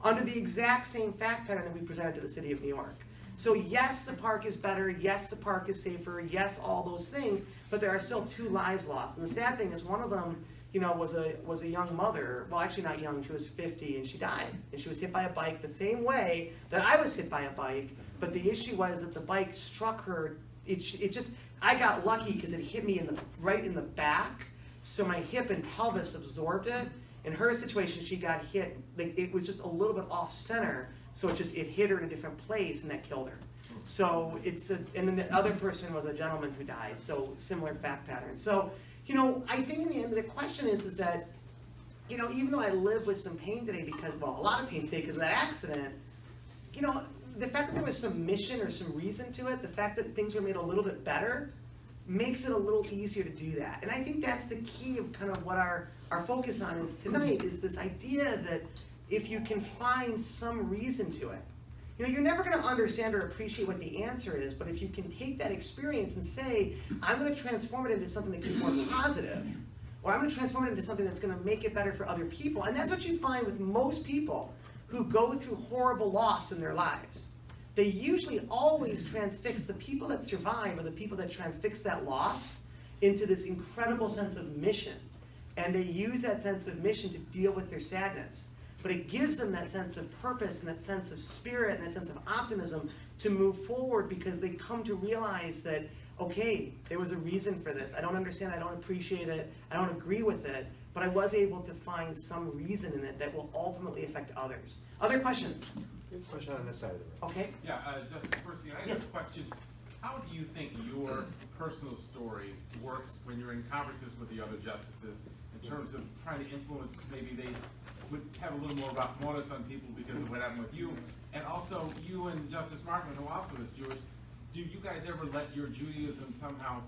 under the exact same fact pattern that we presented to the city of New York. So yes, the park is better, yes, the park is safer, yes, all those things, but there are still 2 lives lost. And the sad thing is one of them, was a young mother, well actually not young, she was 50 and she died. And she was hit by a bike the same way that I was hit by a bike, but the issue was that the bike struck her, I got lucky because it hit me right in the back, so my hip and pelvis absorbed it. In her situation, she got hit, it was just a little bit off center, so it hit her in a different place and that killed her. So and then the other person was a gentleman who died, so similar fact pattern. So, I think in the end, the question is that, even though I live with some pain today because, well, a lot of pain today because of that accident, the fact that there was some mission or some reason to it, the fact that things were made a little bit better, makes it a little easier to do that. And I think that's the key of kind of what our focus on is tonight, is this idea that if you can find some reason to it, you're never going to understand or appreciate what the answer is, but if you can take that experience and say, I'm going to transform it into something that can be more positive, or I'm going to transform it into something that's going to make it better for other people. And that's what you find with most people who go through horrible loss in their lives. They usually always transfix the people that survive or the people that transfix that loss into this incredible sense of mission. And they use that sense of mission to deal with their sadness. But it gives them that sense of purpose and that sense of spirit and that sense of optimism to move forward because they come to realize that, okay, there was a reason for this. I don't understand, I don't appreciate it, I don't agree with it, but I was able to find some reason in it that will ultimately affect others. Other questions? Good question on this side of the room. Okay. Yeah, Justice Bernstein, I have a question. How do you think your personal story works when you're in conferences with the other justices in terms of trying to influence, maybe they would have a little more rahmanas on people because of what happened with you, and also you and Justice Markman, who also is Jewish, do you guys ever let your Judaism somehow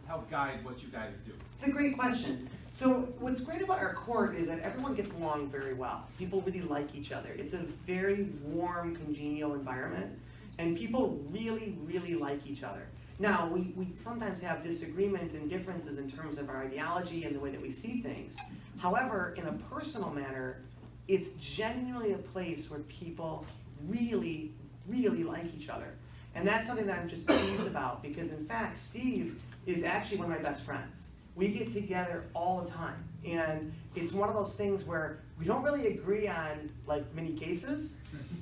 help guide what you guys do? It's a great question. So what's great about our court is that everyone gets along very well. People really like each other. It's a very warm, congenial environment, and people really, really like each other. Now, we sometimes have disagreement and differences in terms of our ideology and the way that we see things. However, in a personal manner, it's genuinely a place where people really, really like each other. And that's something that I'm just pleased about because, in fact, Steve is actually one of my best friends. We get together all the time. And it's one of those things where we don't really agree on, many cases,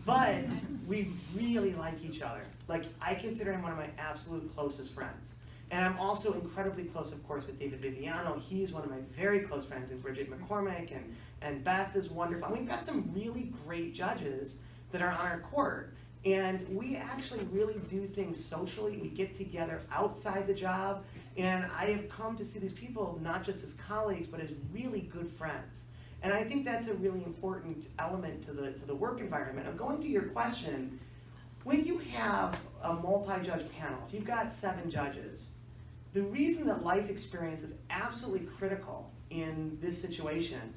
but we really like each other. I consider him one of my absolute closest friends. And I'm also incredibly close, of course, with David Viviano. He's one of my very close friends, and Bridget McCormick, and Beth is wonderful. And we've got some really great judges that are on our court. And we actually really do things socially. We get together outside the job. And I have come to see these people not just as colleagues, but as really good friends. And I think that's a really important element to the work environment. Now, going to your question, when you have a multi-judge panel, if you've got 7 judges, the reason that life experience is absolutely critical in this situation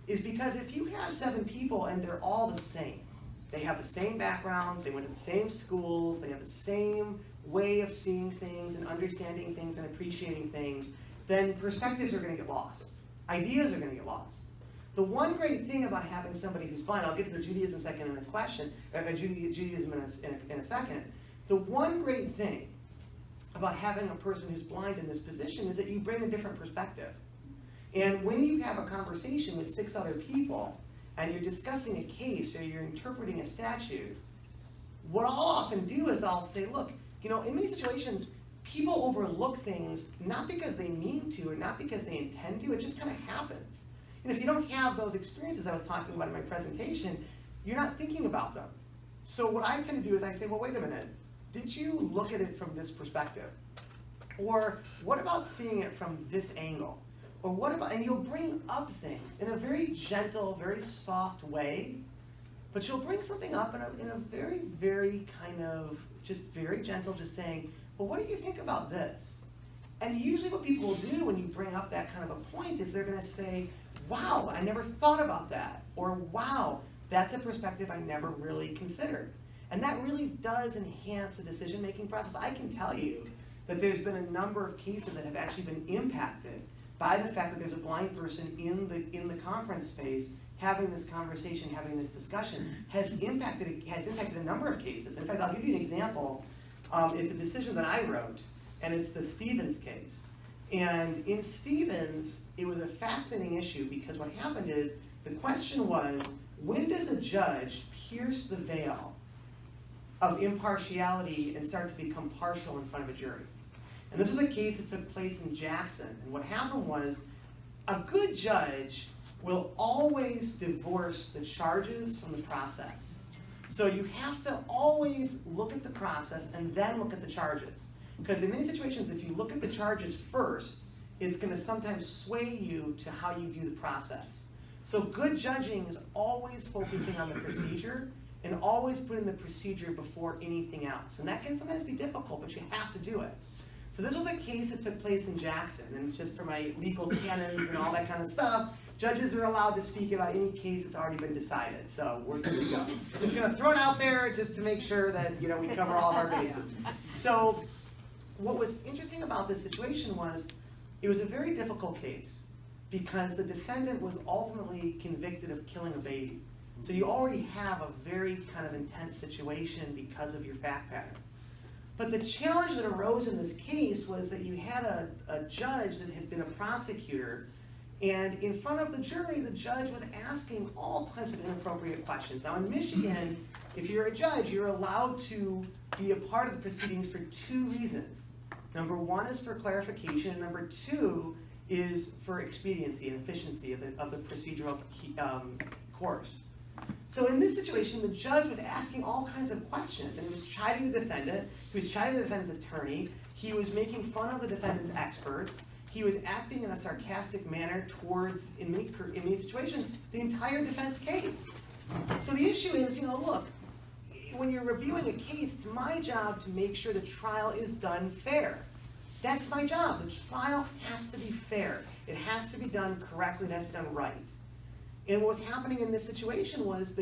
is because if you have 7 people and they're all the same, they have the same backgrounds, they went to the same schools, they have the same way of seeing things and understanding things and appreciating things, then perspectives are going to get lost. Ideas are going to get lost. The one great thing about having somebody who's blind, I'll get to the Judaism second in a question, Judaism in a second. The one great thing about having a person who's blind in this position is that you bring a different perspective. And when you have a conversation with 6 other people, and you're discussing a case or you're interpreting a statute, what I'll often do is I'll say, look, in many situations, people overlook things not because they mean to or not because they intend to, it just kind of happens. And if you don't have those experiences I was talking about in my presentation, you're not thinking about them. So what I tend to do is I say, well, wait a minute, did you look at it from this perspective? Or what about seeing it from this angle? Or what about, and you'll bring up things in a very gentle, very soft way, but you'll bring something up in a very, very kind of, just very gentle, just saying, well, what do you think about this? And usually what people will do when you bring up that kind of a point is they're gonna say, wow, I never thought about that. Or wow, that's a perspective I never really considered. And that really does enhance the decision-making process. I can tell you that there's been a number of cases that have actually been impacted by the fact that there's a blind person in the conference space having this conversation, having this discussion, has impacted a number of cases. In fact, I'll give you an example. It's a decision that I wrote, and it's the Stevens case. And in Stevens, it was a fascinating issue because what happened is, the question was, when does a judge pierce the veil of impartiality and start to become partial in front of a jury? And this was a case that took place in Jackson. And what happened was, a good judge will always divorce the charges from the process. So you have to always look at the process and then look at the charges. Because in many situations, if you look at the charges first, it's going to sometimes sway you to how you view the process. So good judging is always focusing on the procedure and always putting the procedure before anything else. And that can sometimes be difficult, but you have to do it. So this was a case that took place in Jackson, and just for my legal canons and all that kind of stuff, judges are allowed to speak about any case that's already been decided, so we're good to go. Just gonna throw it out there just to make sure that we cover all of our bases. So what was interesting about this situation was, it was a very difficult case because the defendant was ultimately convicted of killing a baby. So you already have a very kind of intense situation because of your fact pattern. But the challenge that arose in this case was that you had a judge that had been a prosecutor, and in front of the jury, the judge was asking all types of inappropriate questions. Now in Michigan, if you're a judge, you're allowed to be a part of the proceedings for two reasons. Number one is for clarification, and number two is for expediency and efficiency of the procedural course. So in this situation, the judge was asking all kinds of questions, and he was chiding the defendant, he was chiding the defendant's attorney, he was making fun of the defendant's experts, he was acting in a sarcastic manner towards, in many situations, the entire defense case. So the issue is, look, when you're reviewing a case, it's my job to make sure the trial is done fair. That's my job. The trial has to be fair. It has to be done correctly, it has to be done right. And what was happening in this situation was,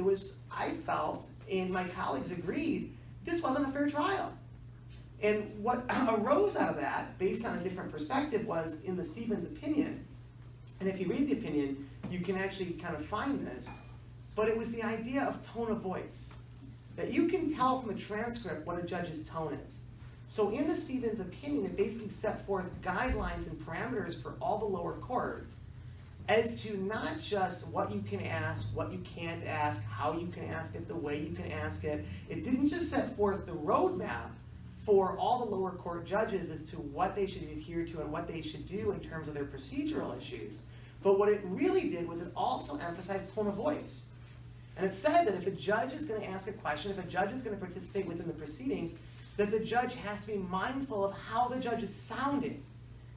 I felt, and my colleagues agreed, this wasn't a fair trial. And what arose out of that, based on a different perspective, was in the Stevens opinion, and if you read the opinion, you can actually kind of find this, but it was the idea of tone of voice. That you can tell from a transcript what a judge's tone is. So in the Stevens opinion, it basically set forth guidelines and parameters for all the lower courts as to not just what you can ask, what you can't ask, how you can ask it, the way you can ask it. It didn't just set forth the roadmap for all the lower court judges as to what they should adhere to and what they should do in terms of their procedural issues. But what it really did was it also emphasized tone of voice. And it said that if a judge is going to ask a question, if a judge is going to participate within the proceedings, that the judge has to be mindful of how the judge is sounding.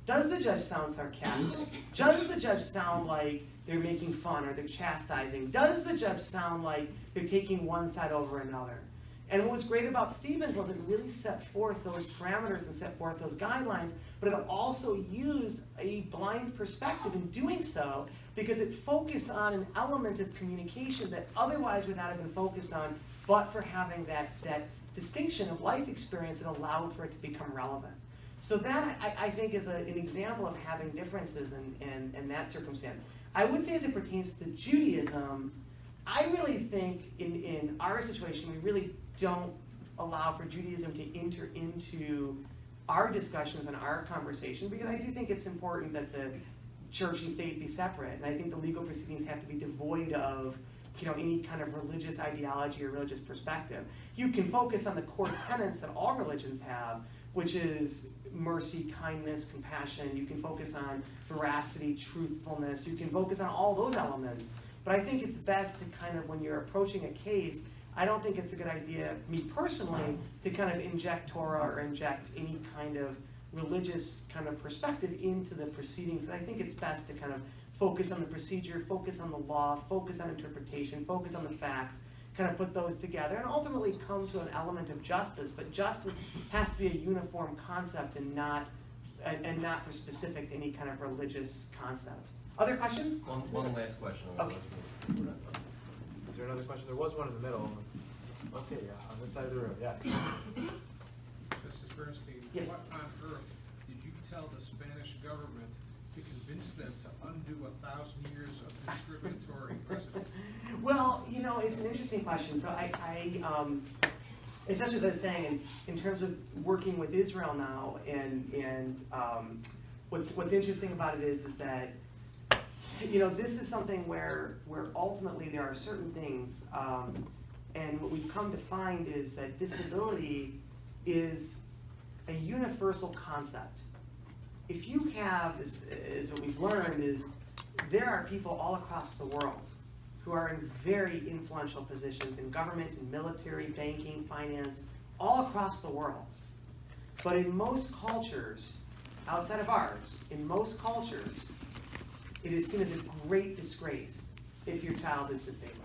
Does the judge sound sarcastic? Does the judge sound like they're making fun or they're chastising? Does the judge sound like they're taking one side over another? And what was great about Stevens was it really set forth those parameters and set forth those guidelines, but it also used a blind perspective in doing so because it focused on an element of communication that otherwise would not have been focused on, but for having that distinction of life experience that allowed for it to become relevant. So that, I think, is an example of having differences in that circumstance. I would say as it pertains to Judaism, I really think in our situation, we really don't allow for Judaism to enter into our discussions and our conversation, because I do think it's important that the church and state be separate, and I think the legal proceedings have to be devoid of any kind of religious ideology or religious perspective. You can focus on the core tenets that all religions have, which is mercy, kindness, compassion. You can focus on veracity, truthfulness. You can focus on all those elements. But I think it's best to kind of, when you're approaching a case, I don't think it's a good idea, me personally, to kind of inject Torah or inject any kind of religious kind of perspective into the proceedings. I think it's best to kind of focus on the procedure, focus on the law, focus on interpretation, focus on the facts, kind of put those together, and ultimately come to an element of justice. But justice has to be a uniform concept and not specific to any kind of religious concept. Other questions? One last question. Okay. Is there another question? There was one in the middle. Okay, yeah, on this side of the room, yes. Mrs. Bernstein, Yes. what on earth did you tell the Spanish government to convince them to undo 1,000 years of discriminatory precedent? Well, you know, it's an interesting question. So especially as I was saying, in terms of working with Israel now, and what's interesting about it is that, you know, this is something where ultimately there are certain things, and what we've come to find is that disability is a universal concept. If you have, is what we've learned, is there are people all across the world who are in very influential positions in government, in military, banking, finance, all across the world. But in most cultures, outside of ours, in most cultures, it is seen as a great disgrace if your child is disabled.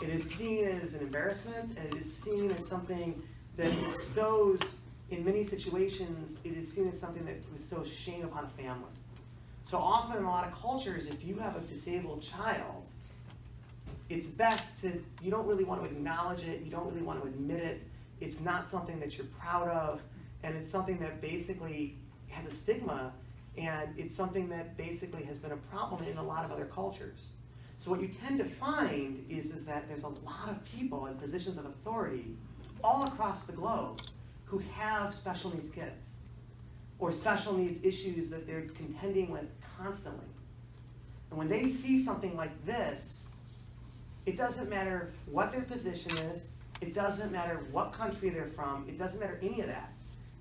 It is seen as an embarrassment, and it is seen as something that bestows, in many situations, it is seen as something that bestows shame upon a family. So often in a lot of cultures, if you have a disabled child, it's best to, you don't really want to acknowledge it, you don't really want to admit it, it's not something that you're proud of, and it's something that basically has a stigma, and it's something that basically has been a problem in a lot of other cultures. So what you tend to find is that there's a lot of people in positions of authority all across the globe who have special needs kids or special needs issues that they're contending with constantly. And when they see something like this, it doesn't matter what their position is, it doesn't matter what country they're from, it doesn't matter any of that.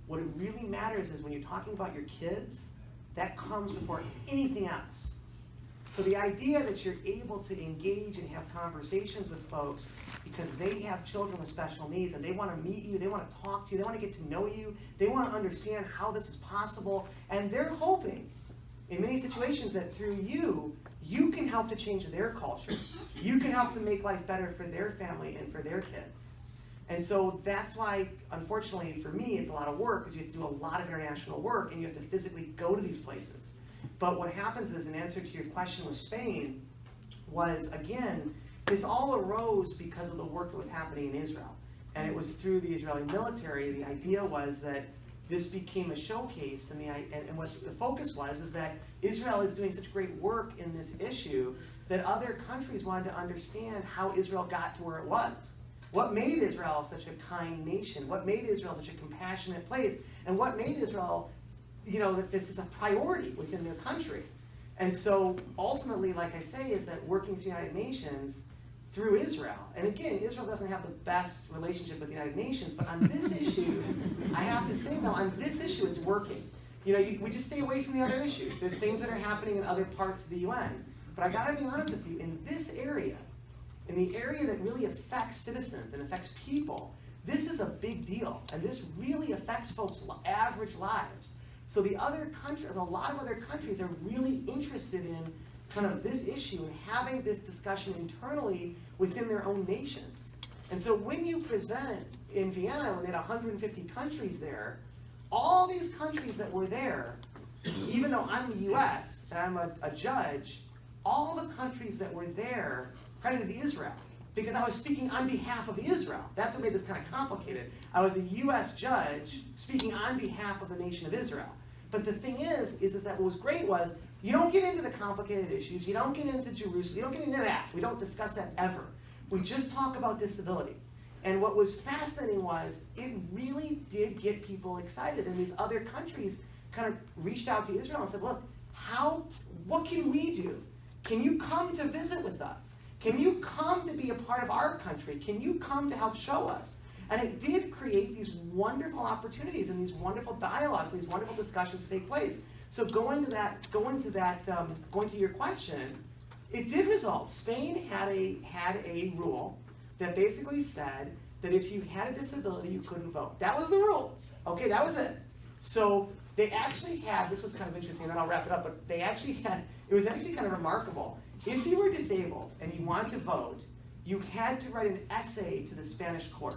What it really matters is when you're talking about your kids, that comes before anything else. So the idea that you're able to engage and have conversations with folks because they have children with special needs and they want to meet you, they want to talk to you, they want to get to know you, they want to understand how this is possible, and they're hoping in many situations that through you, you can help to change their culture. You can help to make life better for their family and for their kids. And so that's why, unfortunately for me, it's a lot of work because you have to do a lot of international work and you have to physically go to these places. But what happens is, in answer to your question with Spain, was, again, this all arose because of the work that was happening in Israel. And it was through the Israeli military. The idea was that this became a showcase, and what the focus was is that Israel is doing such great work in this issue that other countries wanted to understand how Israel got to where it was. What made Israel such a kind nation? What made Israel such a compassionate place? And what made Israel, you know, that this is a priority within their country? And so ultimately, like I say, is that working with the United Nations through Israel. And again, Israel doesn't have the best relationship with the United Nations, but on this issue, I have to say though, on this issue, it's working. You know, we just stay away from the other issues. There's things that are happening in other parts of the UN. But I gotta be honest with you, in this area, in the area that really affects citizens and affects people, this is a big deal. And this really affects folks' average lives. So the other countries, a lot of other countries are really interested in kind of this issue and having this discussion internally within their own nations. And so when you present in Vienna, when they had 150 countries there, all these countries that were there, even though I'm the US and I'm a judge, all the countries that were there credited Israel because I was speaking on behalf of Israel. That's what made this kind of complicated. I was a US judge speaking on behalf of the nation of Israel. But the thing is that what was great was you don't get into the complicated issues, you don't get into Jerusalem, you don't get into that. We don't discuss that ever. We just talk about disability. And what was fascinating was it really did get people excited. And these other countries kind of reached out to Israel and said, look, what can we do? Can you come to visit with us? Can you come to be a part of our country? Can you come to help show us? And it did create these wonderful opportunities and these wonderful dialogues, these wonderful discussions to take place. So going to your question, it did result. Spain had a rule that basically said that if you had a disability, you couldn't vote. That was the rule. Okay, that was it. So they actually had, this was kind of interesting, and then I'll wrap it up, but they actually had, it was actually kind of remarkable. If you were disabled and you wanted to vote, you had to write an essay to the Spanish court.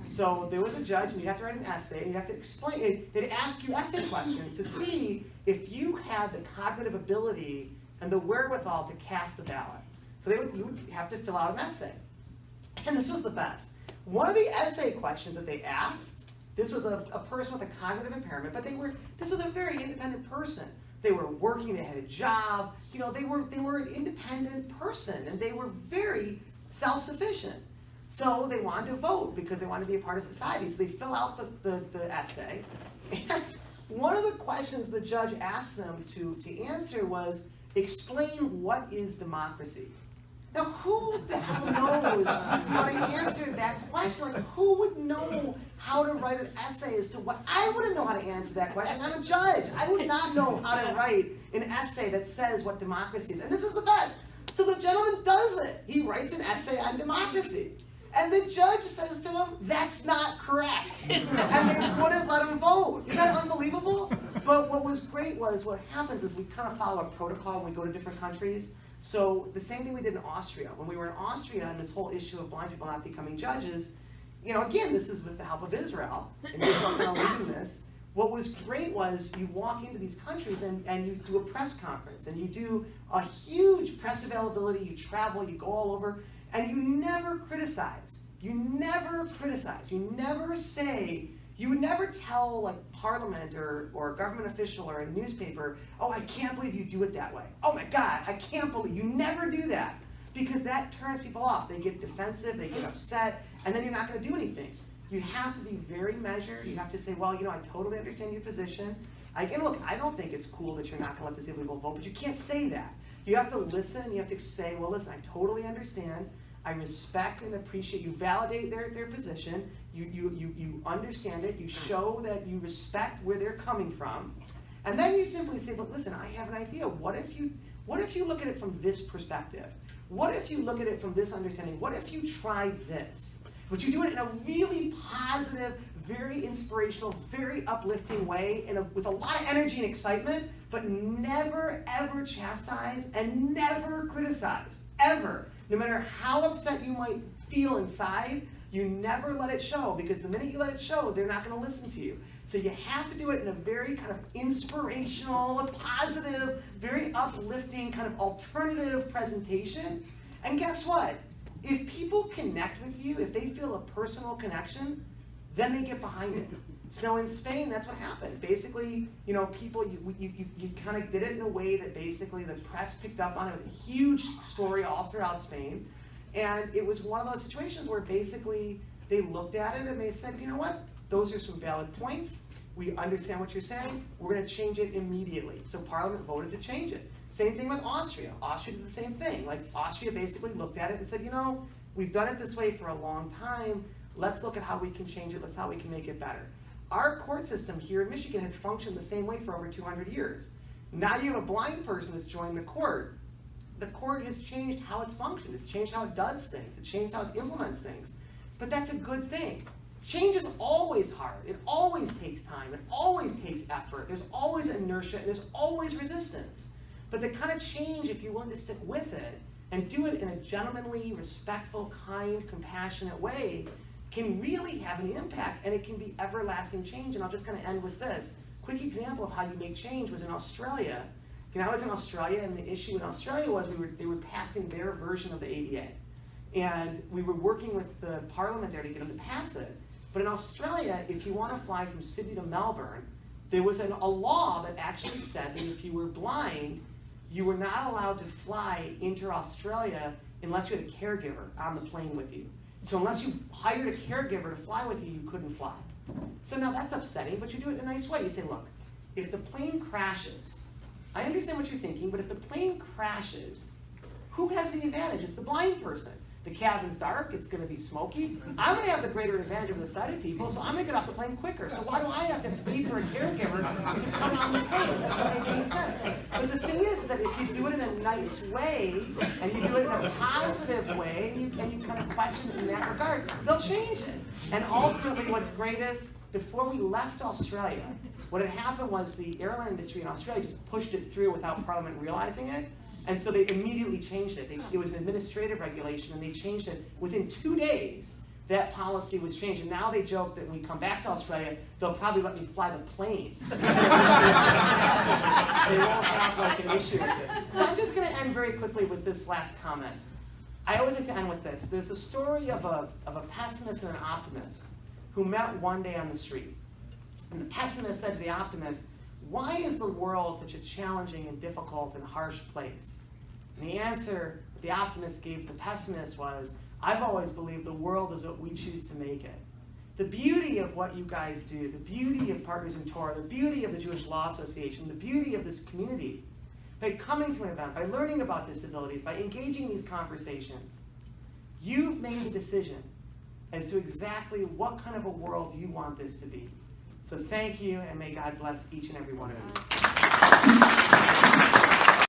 So there was a judge, and you have to write an essay, and you have to explain it. They'd ask you essay questions to see if you had the cognitive ability and the wherewithal to cast a ballot. So you would have to fill out an essay. And this was the best. One of the essay questions that they asked, this was a person with a cognitive impairment, but this was a very independent person. They were working, they had a job, they were an independent person, and they were very self-sufficient. So they wanted to vote because they wanted to be a part of society. So they fill out the essay. And one of the questions the judge asked them to answer was, explain what is democracy. Now, who the hell knows how to answer that question? Like, who would know how to write an essay as to what? I wouldn't know how to answer that question. I'm a judge. I would not know how to write an essay that says what democracy is. And this is the best. So the gentleman does it. He writes an essay on democracy. And the judge says to him, that's not correct. And they wouldn't let him vote. Isn't that unbelievable? But what was great was, what happens is we kind of follow a protocol when we go to different countries. So the same thing we did in Austria. When we were in Austria and this whole issue of blind people not becoming judges, again, this is with the help of Israel, and Israel kind of leading this. What was great was you walk into these countries and you do a press conference, and you do a huge press availability, you travel, you go all over, and you never criticize. You never criticize. You never say, you would never tell like Parliament or a government official or a newspaper, oh, I can't believe you do it that way. Oh my God, I can't believe, you never do that. Because that turns people off. They get defensive, they get upset, and then you're not gonna do anything. You have to be very measured. You have to say, well, I totally understand your position. And look, I don't think it's cool that you're not gonna let disabled people vote, but you can't say that. You have to listen, you have to say, well, listen, I totally understand. I respect and appreciate, you validate their position, you understand it, you show that you respect where they're coming from, and then you simply say, but listen, I have an idea. What if you look at it from this perspective? What if you look at it from this understanding? What if you tried this? But you do it in a really positive, very inspirational, very uplifting way, with a lot of energy and excitement, but never ever chastise and never criticize, ever. No matter how upset you might feel inside, you never let it show, because the minute you let it show, they're not going to listen to you. So you have to do it in a very kind of inspirational, positive, very uplifting, kind of alternative presentation. And guess what? If people connect with you, if they feel a personal connection, then they get behind it. So in Spain, that's what happened. Basically, people, you kind of did it in a way that basically the press picked up on. It was a huge story all throughout Spain. And it was one of those situations where basically they looked at it and they said, you know what? Those are some valid points. We understand what you're saying. We're going to change it immediately. So Parliament voted to change it. Same thing with Austria. Austria did the same thing. Like, Austria basically looked at it and said, we've done it this way for a long time. Let's look at how we can change it. Let's how we can make it better. Our court system here in Michigan had functioned the same way for over 200 years. Now you have a blind person that's joined the court. The court has changed how it's functioned. It's changed how it does things. It's changed how it implements things. But that's a good thing. Change is always hard. It always takes time. It always takes effort. There's always inertia, and there's always resistance. But the kind of change, if you're willing to stick with it and do it in a gentlemanly, respectful, kind, compassionate way, can really have an impact, and it can be everlasting change. And I'll just kind of end with this. Quick example of how you make change was in Australia. I was in Australia, and the issue in Australia was they were passing their version of the ADA. And we were working with the Parliament there to get them to pass it. But in Australia, if you want to fly from Sydney to Melbourne, there was a law that actually said that if you were blind, you were not allowed to fly inter-Australia unless you had a caregiver on the plane with you. So unless you hired a caregiver to fly with you, you couldn't fly. So now that's upsetting, but you do it in a nice way. You say, look, if the plane crashes, I understand what you're thinking, but if the plane crashes, who has the advantage? It's the blind person. The cabin's dark, it's gonna be smoky. I'm gonna have the greater advantage of the sighted people, so I'm gonna get off the plane quicker. So why do I have to pay for a caregiver to come on the plane? That doesn't make any sense. But the thing is that if you do it in a nice way, and you do it in a positive way, and you kind of question it in that regard, they'll change it. And ultimately, what's great is, before we left Australia, what had happened was the airline industry in Australia just pushed it through without Parliament realizing it. And so they immediately changed it. It was an administrative regulation, and they changed it. Within 2 days, that policy was changed. And now they joke that when we come back to Australia, they'll probably let me fly the plane. They won't have like an issue with it. So I'm just going to end very quickly with this last comment. I always like to end with this. There's a story of a pessimist and an optimist who met one day on the street. And the pessimist said to the optimist, "Why is the world such a challenging and difficult and harsh place?" And the answer the optimist gave the pessimist was, "I've always believed the world is what we choose to make it." The beauty of what you guys do, the beauty of Partners in Torah, the beauty of the Jewish Law Association, the beauty of this community, by coming to an event, by learning about disabilities, by engaging these conversations, you've made a decision as to exactly what kind of a world you want this to be. So thank you, and may God bless each and every one of you.